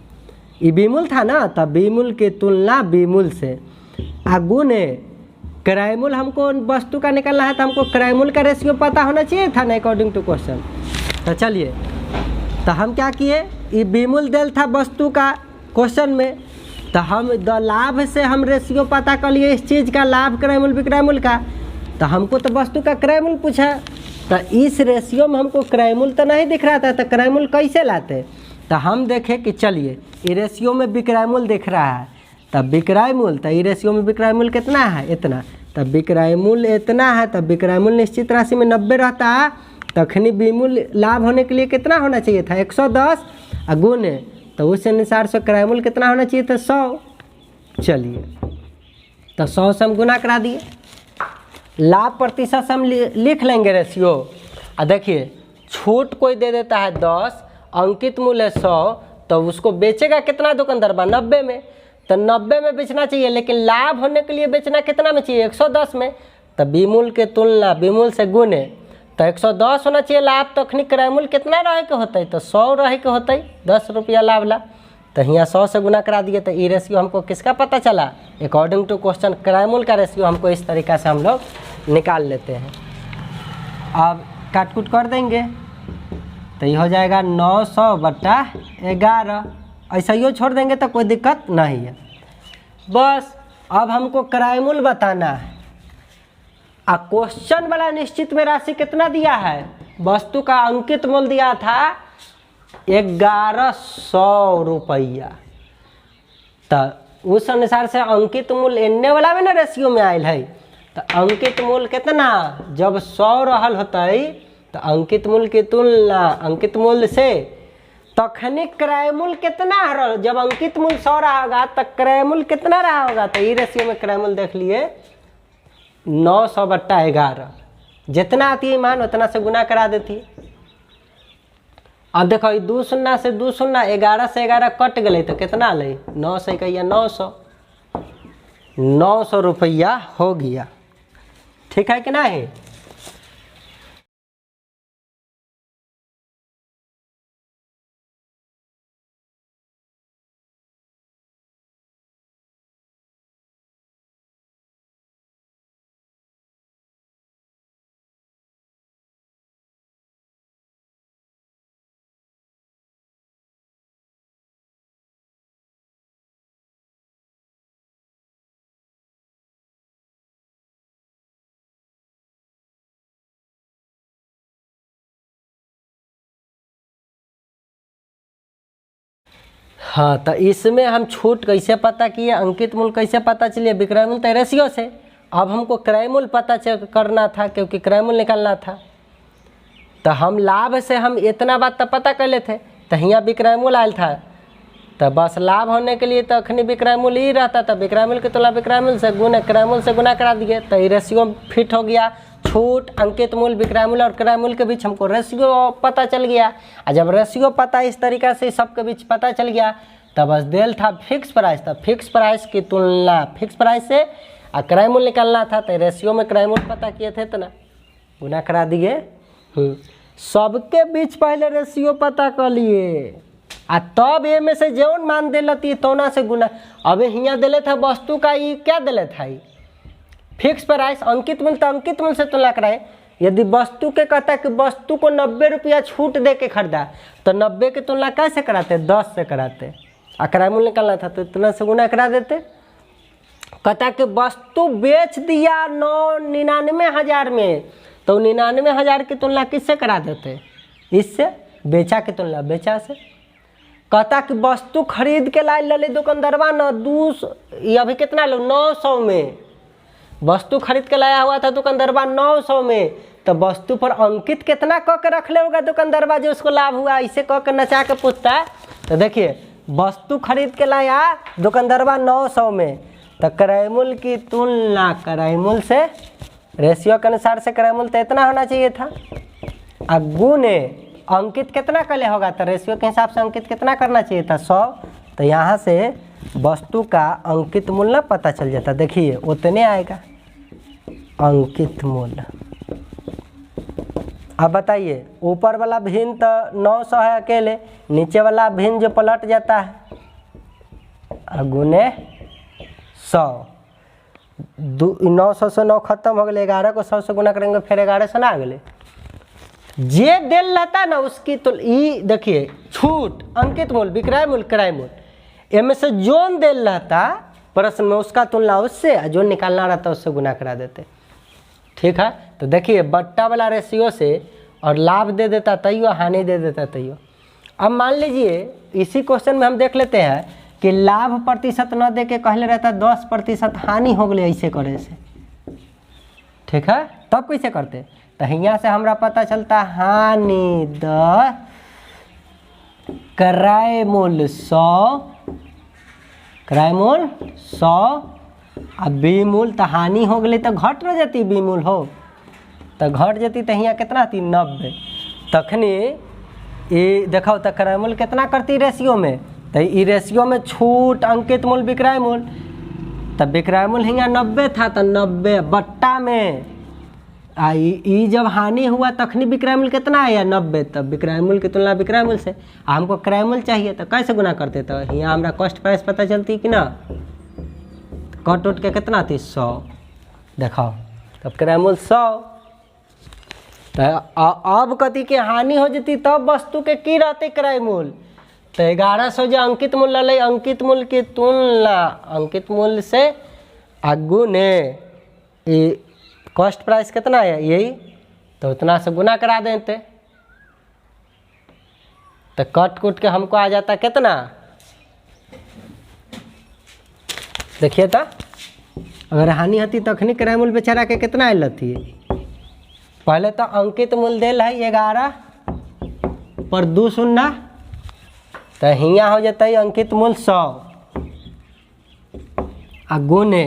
ये बी मूल्य था ना, तब बी मूल्य की तुलना बी मूल्य से गुणे किराए मूल्य। हमको वस्तु का निकालना है तो हमको किराए मूल्य का रेशियो पता होना चाहिए था ना अकॉर्डिंग टू क्वेश्चन। तो चलिए, तो हम क्या किए, ये बी मूल्य दिल था वस्तु का क्वेश्चन में, तो हम लाभ से हम रेशियो पता कर लिए इस चीज़ का, लाभ क्रय मूल्य विक्रय मूल्य का। तो हमको तो वस्तु का क्रय मूल्य पूछा, तो इस रेशियो में हमको क्रय मूल्य तो नहीं दिख रहा था, तो क्रय मूल्य कैसे लाते। तो हम देखें कि चलिए ये रेशियो में विक्रय मूल्य दिख रहा है, तब विक्रय मूल्य, तो ये रेशियो में विक्रय मूल्य कितना है इतना, तब विक्रय मूल्य इतना है, तब विक्रय मूल्य निश्चित राशि में 90 रहता है। तखनी बी मूल्य लाभ होने के लिए कितना होना चाहिए था 110, गुणे तो उस अनुसार से क्रय मूल्य कितना होना चाहिए था 100। चलिए तो 100 से हम गुना करा दिए। लाभ प्रतिशत से हम लिख लेंगे रेशियो। देखिए छूट कोई दे देता है 10, अंकित मूल्य 100, तो उसको बेचेगा कितना दुकानदार 90 में, तो 90 में बेचना चाहिए, लेकिन लाभ होने के लिए बेचना कितना में चाहिए 110 में। तो बी मूल्य के तुलना बी मूल्य से गुने, तो 110 होना चाहिए लाभ, तो अखनी क्रय मूल्य कितना रहे के होते, तो 100 रहे के होते, 10 रुपया लाभ ला। तो यहाँ 100 से गुना करा दिए। तो ये रेशियो हमको किसका पता चला, अकॉर्डिंग टू क्वेश्चन क्रय मूल्य का रेशियो हमको इस तरीक़ा से हम लोग निकाल लेते हैं। अब काट कूट कर देंगे तो ये हो जाएगा 900/11। ऐसा ही छोड़ देंगे तो कोई दिक्कत नहीं है। बस अब हमको क्रय मूल्य बताना है। क्वेश्चन वाला निश्चित में राशि कितना दिया है, वस्तु का अंकित मूल्य दिया था 1100 रुपया। तो उस अनुसार से अंकित मूल्य एने वाला में ना रेशियो में आयल है। तो अंकित मूल्य कितना जब 100 रहल होतई तो अंकित मूल्य की तुलना अंकित मूल्य से तखनी क्रय मूल्य कितना रहा। जब अंकित मूल्य 100 रहा होगा तो क्रय मूल्य कितना रहा होगा। तो ये रेशियो में क्रय मूल्य देख लिए 900/11 जितना आती है मान उतना से गुना करा देती है। अब देखो 2 शून्य से 2 शून्य 11 से 11 कट गए तो कितना ले 9 से कहिए 900 रुपया हो गया। ठीक है कि नहीं। हाँ तो इसमें हम छूट कैसे पता किए, अंकित मूल्य कैसे पता चलिए, विक्रय मूल्य तो रेशियो से। अब हमको क्रय मूल्य पता करना था क्योंकि क्रय मूल्य निकालना था। तो हम लाभ से हम इतना बात तो पता कर लेते तो यहाँ विक्रय मूल्य आयल था। तो बस लाभ होने के लिए तो अखनी विक्रय मूल्य ही रहता था। विक्रय मूल्य के तुलना विक्रय मूल्य से गुना क्रय मूल्य से गुना करा दिए तो ये रेशियो फिट हो गया। छूट अंकित मूल्य विक्रय मूल्य और क्रय मूल्य के बीच हमको रेशियो पता चल गया। और जब रेशियो पता इस तरीक़ा से सबके बीच पता चल गया तब बस देल था फिक्स प्राइस। था फिक्स प्राइस की तुलना फिक्स प्राइस से और क्रय मूल्य निकालना था। तो रेशियो में क्रय मूल्य पता किए थे तो ना गुना करा दिए। सबके बीच पहले रेशियो पता कर लिए आ तब ए में से जौन मान दिलती तोना से गुना। अब हियाँ दिले था वस्तु का ये क्या दिले था फिक्स प्राइस। अंकित मूल्य तो अंकित मूल्य से तुलना कराए। यदि वस्तु के कहता है कि वस्तु को 90 रुपया छूट दे के खरीदा तो 90 की तुलना कैसे कराते 10 से कराते। आ क्रय मूल्य निकालना था तो इतना से गुना करा देते। कहता कि वस्तु बेच दिया 99,000 में तो 99,000 की तुलना किससे करा देते इससे बेचा की तुलना बेचा से। कहता कि वस्तु खरीद के लाई ले दुकानदारवा न 200 ये अभी कितना लो 900 में वस्तु खरीद के लाया हुआ था दुकानदारवा 900 में। तो वस्तु पर अंकित कितना कह के रख ले होगा दुकानदारवा जो उसको लाभ हुआ इसे कह के नचा के पूछता है। तो देखिए वस्तु खरीद के लाया दुकानदारवा 900 में तो क्रय मूल्य की तुलना क्रय मूल्य से रेशियो के अनुसार से क्रय मूल्य तो इतना होना चाहिए था। अब गुणे अंकित कितना कर ले होगा तो रेशियो के हिसाब से अंकित कितना करना चाहिए था 100। तो यहाँ से वस्तु का अंकित मूल्य पता चल जाता। देखिए उतने आएगा अंकित मूल्य। अब बताइए ऊपर वाला भिन्न तो 900 है अकेले, नीचे वाला भिन्न जो पलट जाता है गुने 100। 900 से 9 खत्म हो गए 11 को 100 से गुना करेंगे फिर 11 से ना आ गए। जे दिल रहता ना उसकी तो ई देखिए छूट अंकित मूल्य विक्रय मूल्य क्रय मूल्य इनमें से जोन दिल रहता प्रश्न में उसका तुलना उससे जो निकालना रहता उससे गुना करा देते। ठीक है तो देखिए बट्टा वाला रेशियो से और लाभ दे देता तैयो हानि दे देता तैयो। अब मान लीजिए इसी क्वेश्चन में हम देख लेते हैं कि लाभ प्रतिशत न दे के कहले रहता 10% हानि हो गई ऐसे करे से। ठीक है तब कैसे करते तो यहाँ से हमरा पता चलता हानि 10 क्रय मूल्य 100 क्रय मूल्य 100 अब बी मूल्य तो हानि हो गई तो घट न जाती बी मूल्य हो तो घट जाती तो यहाँ कितना थी 90। तखनी ये देखो तो क्रय मूल्य कितना करती रेशियो में तो ई रेशियो में छूट अंकित मूल्य विक्रय मूल्य तब विक्रय मूल्य यहाँ 90 था तो 90 बट्टा में ई जब हानि हुआ तखनी विक्रय मूल्य कितना आया 90। तब विक्रय मूल्य की तुलना विक्रय मूल्य से हमको क्रय मूल्य चाहिए तो कैसे गुना करते तो यहाँ हमारा कॉस्ट प्राइस पता चलती कि ना कट उठ के कितना थी 100 देखाओ तब क्रय मूल्य 100। तो अब कथी के हानि हो जाती तब वस्तु के की रहते क्रय मूल्य तो 1100 जो अंकित मूल्य ले अंकित मूल्य की तुलना अंकित मूल्य से गुने कॉस्ट प्राइस कितना है यही तो उतना से गुना करा देते तो कट कुट के हमको आ जाता कितना देखिए तो अगर हानि होती तखनी क्रय मूल्य बेचारा के कितना आयल थी। पहले तो अंकित मूल्य दिल है 11 पर 2 शून्य, तो हियाँ हो जाते अंकित मूल्य 100 आ गुने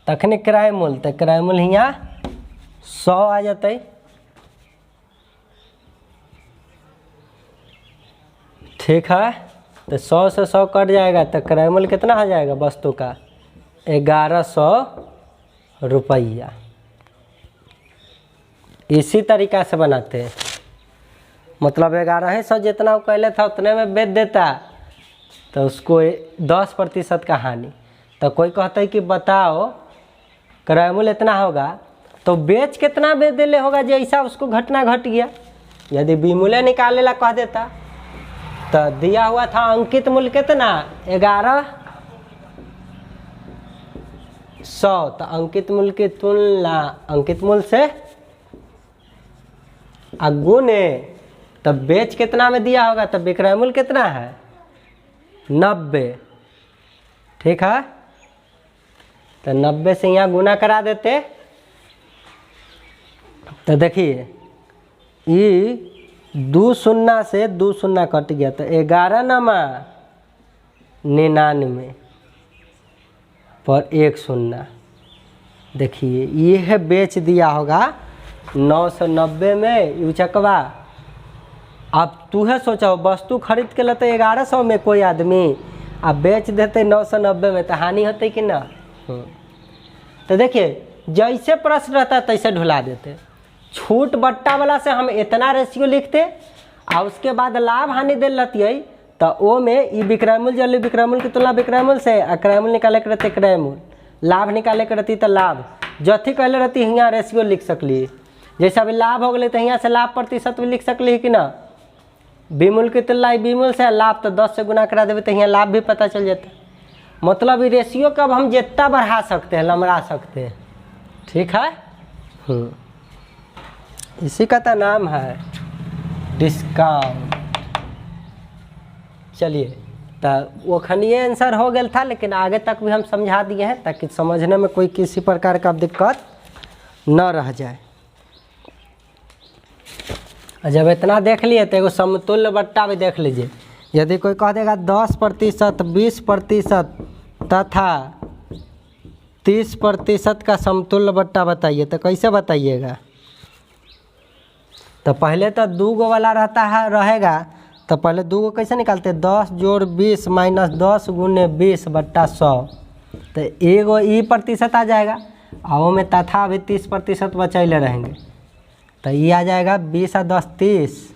तखनी क्रय मूल्य, तो क्रय मूल्य हियाँ 100 आ जाते। ठीक है, तो 100 से 100 कट जाएगा तो क्रय मूल्य कितना हो जाएगा वस्तु का 1100 रुपया। इसी तरीका से बनाते हैं, मतलब 1100 जितना वो कहले था उतने में बेच देता तो उसको 10% का हानि। तो कोई कहता है कि बताओ क्रय मूल्य इतना होगा तो बेच कितना बेच देले होगा जैसा उसको घटना घट गया। यदि विमूल्य निकालने ला कह देता तो दिया हुआ था अंकित मूल्य कितना 1100, तो अंकित मूल्य की तुलना अंकित मूल्य से गुणे तब बेच कितना में दिया होगा, तब विक्रय मूल्य कितना है 90। ठीक है, तो 90 से यहाँ गुना करा देते तो देखिए ये 2 शून्य से 2 शून्य कट गया तो 11 नमा 99 पर 1 शून्य। देखिए ये है बेच दिया होगा 990 में यूचकवा। अब तू है सोचो वस्तु खरीद के लेते 1100 में कोई आदमी, अब बेच देते 990 में तो हानि होते कि ना। तो देखिए जैसे प्रश्न रहता तैसे ढुला देते। छूट बट्टा वाला से हम इतना रेशियो लिखते और उसके बाद लाभ हानि दिल रहती है तो ओ में ई विक्रय मूल्य जल्दी विक्रय मूल्य की तुलना विक्रय मूल्य से क्रय मूल्य निकाले के रहते क्रय मूल्य, लाभ निकाले के रहती तो लाभ जथी कहले रहती यहाँ रेशियो लिख सकली। जैसे अभी लाभ हो गए तो यहाँ से लाभ प्रतिशत भी लिख सकली कि ना। विमूल्य की तुलना विमूल्य से लाभ तो 10 से गुना करा देवे तो यहाँ लाभ भी पता चल जाता। मतलब ये रेशियो कब हम जितना बढ़ा सकते हैं लमड़ा सकते हैं। ठीक है, इसी का तो नाम है डिस्काउंट। चलिए तो वो खनिए आंसर हो गया था, लेकिन आगे तक भी हम समझा दिए हैं ताकि समझने में कोई किसी प्रकार का दिक्कत न रह जाए। जब इतना देख लिए तो एगो समतुल्य बट्टा भी देख लीजिए। यदि कोई कह देगा 10%, 20% तथा 30% का समतुल्य बट्टा बताइए, तो कैसे बताइएगा। तो पहले तो 2 गो वाला रहता है रहेगा, तो पहले 2 गो कैसे निकालते 10 जोड़ 20 माइनस 10 गुने 20 बट्टा 100, तो एगो ई प्रतिशत आ जाएगा और वो में तथा भी 30% बचैले रहेंगे। तो ये आ जाएगा 20 और 10 30,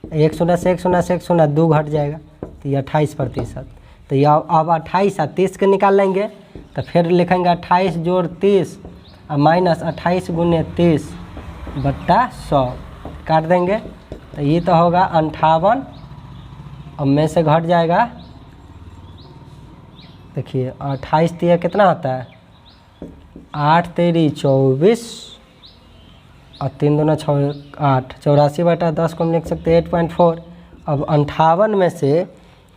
1 शून्य से 1 शून्य से 1 शून्य 2 घट जाएगा तो ये 28%। तो ये अब 28 और 30 के निकाल लेंगे तो फिर लिखेंगे 28 जोड़ 30 और माइनस 28 गुने 30 बट्टा 100 काट देंगे तो ये तो होगा 58 और में से घट जाएगा। देखिए 28 तिया कितना होता है 8 तेरी 24 और 3 दूना 6 8, 84 बटा 10 को हम लिख सकते हैं 8.4। अब 58 में से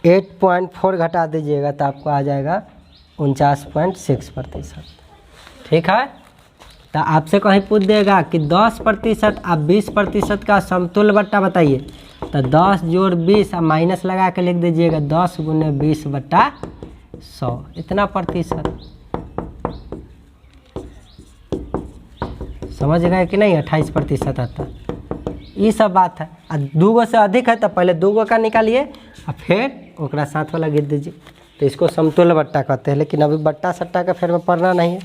8.4 घटा दीजिएगा तो आपको आ जाएगा 49.6%। ठीक है, तो आपसे कहीं पूछ देगा कि 10% और 20% का समतुल्य बट्टा बताइए, तो 10 जोड़ 20 और माइनस लगा के लिख दीजिएगा 10 गुने 20 बट्टा 100, इतना प्रतिशत। समझ गए कि नहीं 28% आता, ये सब बात है। और 2 गो से अधिक है तो पहले 2 गो का निकालिए और फिर ओकरा साथ वाला गिर दीजिए, तो इसको समतुल्य बट्टा कहते हैं। लेकिन अभी बट्टा सट्टा का फिर में पढ़ना नहीं है।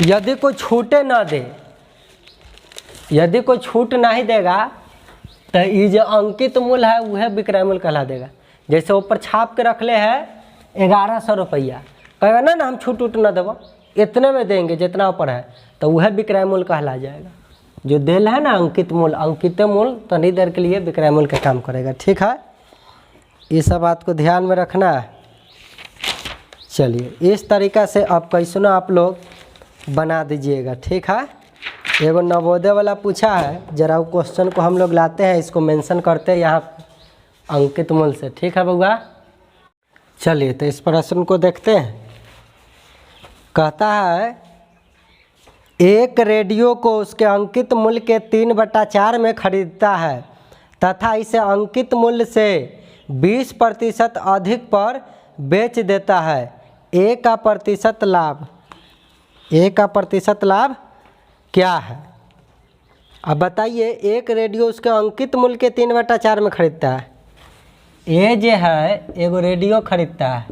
यदि कोई छूटे ना दे, यदि कोई छूट नहीं देगा तो ये जो अंकित मूल्य है वह विक्रय मूल्य कहला देगा। जैसे ऊपर छाप के रख ले है 1100 रुपया, कहेगा ना हम छूट उट ना देव इतने में देंगे जितना ऊपर है, तो वह विक्रय मूल्य कहला जाएगा। जो दिल है ना अंकित मूल्य तो नहीं देर के लिए विक्रय मूल्य का काम करेगा। ठीक है, ये सब बात को ध्यान में रखना है। चलिए इस तरीक़ा से अब कैसे ना आप लोग बना दीजिएगा। ठीक है, एगो नवोदय वाला पूछा है, जरा वो क्वेश्चन को हम लोग लाते हैं, इसको मेंशन करते हैं यहाँ अंकित मूल्य से। ठीक है बउआ, चलिए तो इस प्रश्न को देखते हैं। कहता है एक रेडियो को उसके अंकित मूल्य के 3/4 में खरीदता है तथा इसे अंकित मूल्य से 20% अधिक पर बेच देता है। ए का प्रतिशत लाभ क्या है? अब बताइए, एक रेडियो उसके अंकित मूल्य के 3/4 में खरीदता है। ए जो है एगो रेडियो खरीदता है,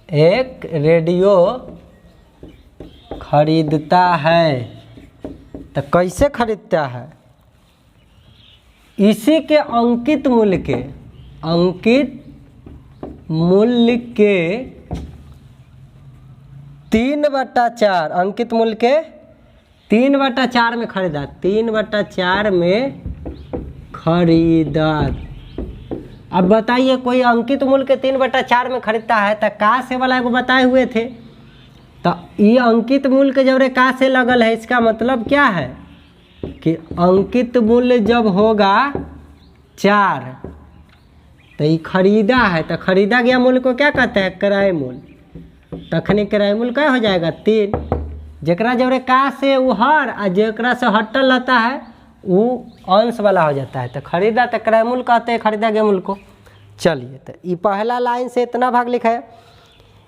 एक रेडियो खरीदता है, तो कैसे खरीदता है? इसी के अंकित मूल्य के 3/4 अंकित मूल्य के 3/4 में खरीदा, 3/4 में खरीदा। अब बताइए, कोई अंकित मूल्य के 3/4 में खरीदता है तो का से वाला को बताए हुए थे, तो ये अंकित मूल्य के जब का से लगल है, इसका मतलब क्या है कि अंकित मूल्य जब होगा 4 तो ये खरीदा है, तो खरीदा गया मूल्य को क्या कहते हैं? क्रय मूल्य। तखनी क्रय मूल्य क्या हो जाएगा? 3। जकरा जब का से वो हर आ जकरा से हटल रहता है वो अंश वाला हो जाता है, तो खरीदा तो क्रय मूल्य कहते हैं खरीदा गया मूल्य को। चलिए, तो ये पहला लाइन से इतना भाग लिखा है,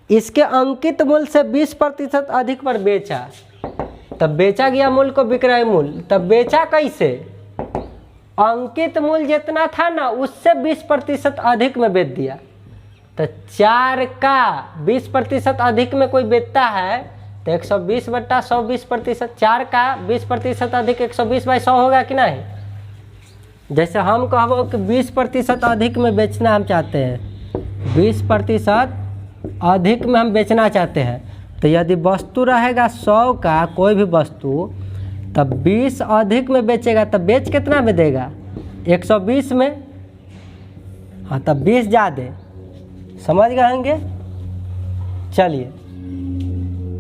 इसके अंकित मूल्य से 20% अधिक पर बेचा, तब बेचा गया मूल्य को विक्रय मूल्य। तब बेचा कैसे? अंकित मूल्य जितना था ना उससे 20% अधिक में बेच दिया। तो 4 का 20% अधिक में कोई बेचता है तो 120/100 20%, 4 का 20% अधिक 120/100 होगा कि नहीं? जैसे हम कहबो कि 20% अधिक में बेचना हम चाहते हैं, 20% अधिक में हम बेचना चाहते हैं, तो यदि वस्तु रहेगा 100 का कोई भी वस्तु, तब 20 अधिक में बेचेगा, तब बेच कितना में देगा? 120 में। हाँ, तब 20 ज़्यादा, समझ गए होंगे। चलिए,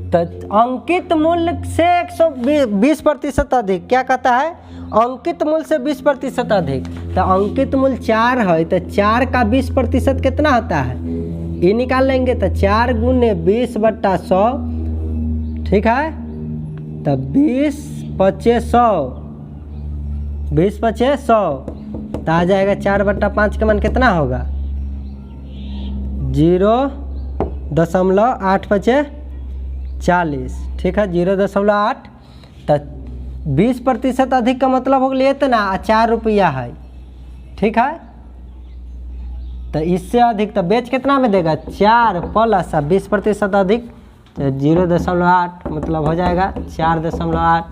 तो अंकित मूल्य से 120% अधिक क्या कहता है? अंकित मूल्य से 20% अधिक। तो अंकित मूल्य 4 है, तो 4 का 20% कितना होता है? ये निकाल लेंगे, तो 4 गुने 20/100, ठीक है। तो 20/100, 20/100 तो आ जाएगा 4/5 का मान कितना होगा? 0.8/40, ठीक है, 0.8। तो 20% अधिक का मतलब हो गया इतना, 4 रुपया है, ठीक है। तो इससे अधिक तो बेच कितना में देगा? 4 प्लस 20% अधिक, तो 0.8 मतलब हो जाएगा 4.8।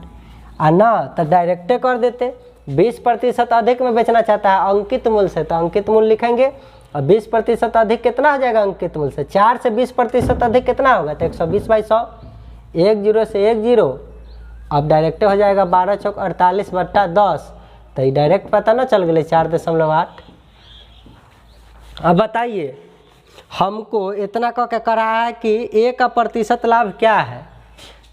ना तो डायरेक्टे कर देते, 20% अधिक में बेचना चाहता है अंकित मूल्य से, तो अंकित मूल्य लिखेंगे। और 20% अधिक कितना हो जाएगा अंकित मूल्य से? 4 से 20% अधिक कितना होगा? तो 120/100, 1 0 से 1 0। अब डायरेक्ट हो जाएगा 12 चौक 48/10, तो ये डायरेक्ट पता ना चल गए 4.8। अब बताइए, हमको इतना कह के करा है कि ए का प्रतिशत लाभ क्या है,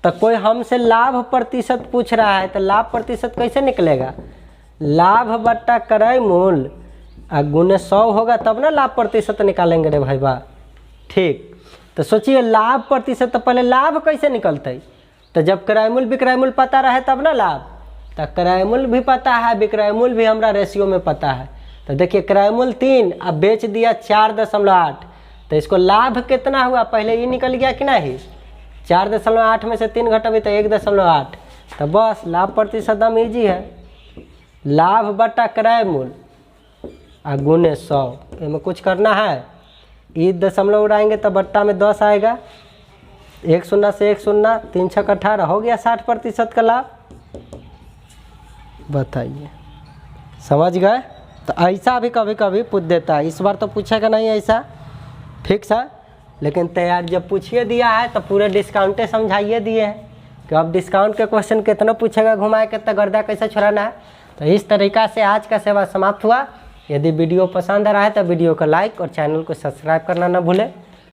तो कोई हमसे लाभ प्रतिशत पूछ रहा है, तो लाभ प्रतिशत कैसे निकलेगा? लाभ बट्टा क्रय मूल्य गुने 100 होगा, तब ना लाभ प्रतिशत निकालेंगे रे भाई बा। ठीक, तो सोचिए लाभ प्रतिशत, तो पहले लाभ कैसे निकलते? तो जब क्रय मूल्य विक्रय मूल्य पता रहे तब ना लाभ। तो क्रय मूल्य भी पता है, विक्रय मूल्य भी हमरा रेशियो में पता है। तो देखिए क्रय मूल्य 3, अब बेच दिया 4.8, तो इसको लाभ कितना हुआ पहले ये निकल गया कि नहीं? 4.8 में से 3 घटावे तो 1.8, तो बस लाभ प्रतिशत दम ईजी है। लाभ बटा क्रय मूल्य गुने 100, इसमें कुछ करना है, ये दशमलव उड़ाएंगे तो बट्टा में 10 आएगा, 1 0 से 1 0, 3 6 18 हो गया 60% का लाभ। बताइए, समझ गए? तो ऐसा भी कभी कभी पूछ देता है, इस बार तो पूछेगा नहीं ऐसा, फिक्स है। लेकिन तैयार जब पूछिए दिया है तो पूरे डिस्काउंटे समझाइए दिए हैं कि अब डिस्काउंट के क्वेश्चन कितना पूछेगा, घुमाए कितना गर्दा कैसे छुड़ाना है। तो इस तरीक़ा से आज का सेवा समाप्त हुआ। यदि वीडियो पसंद आ रहा है तो वीडियो को लाइक और चैनल को सब्सक्राइब करना ना भूलें।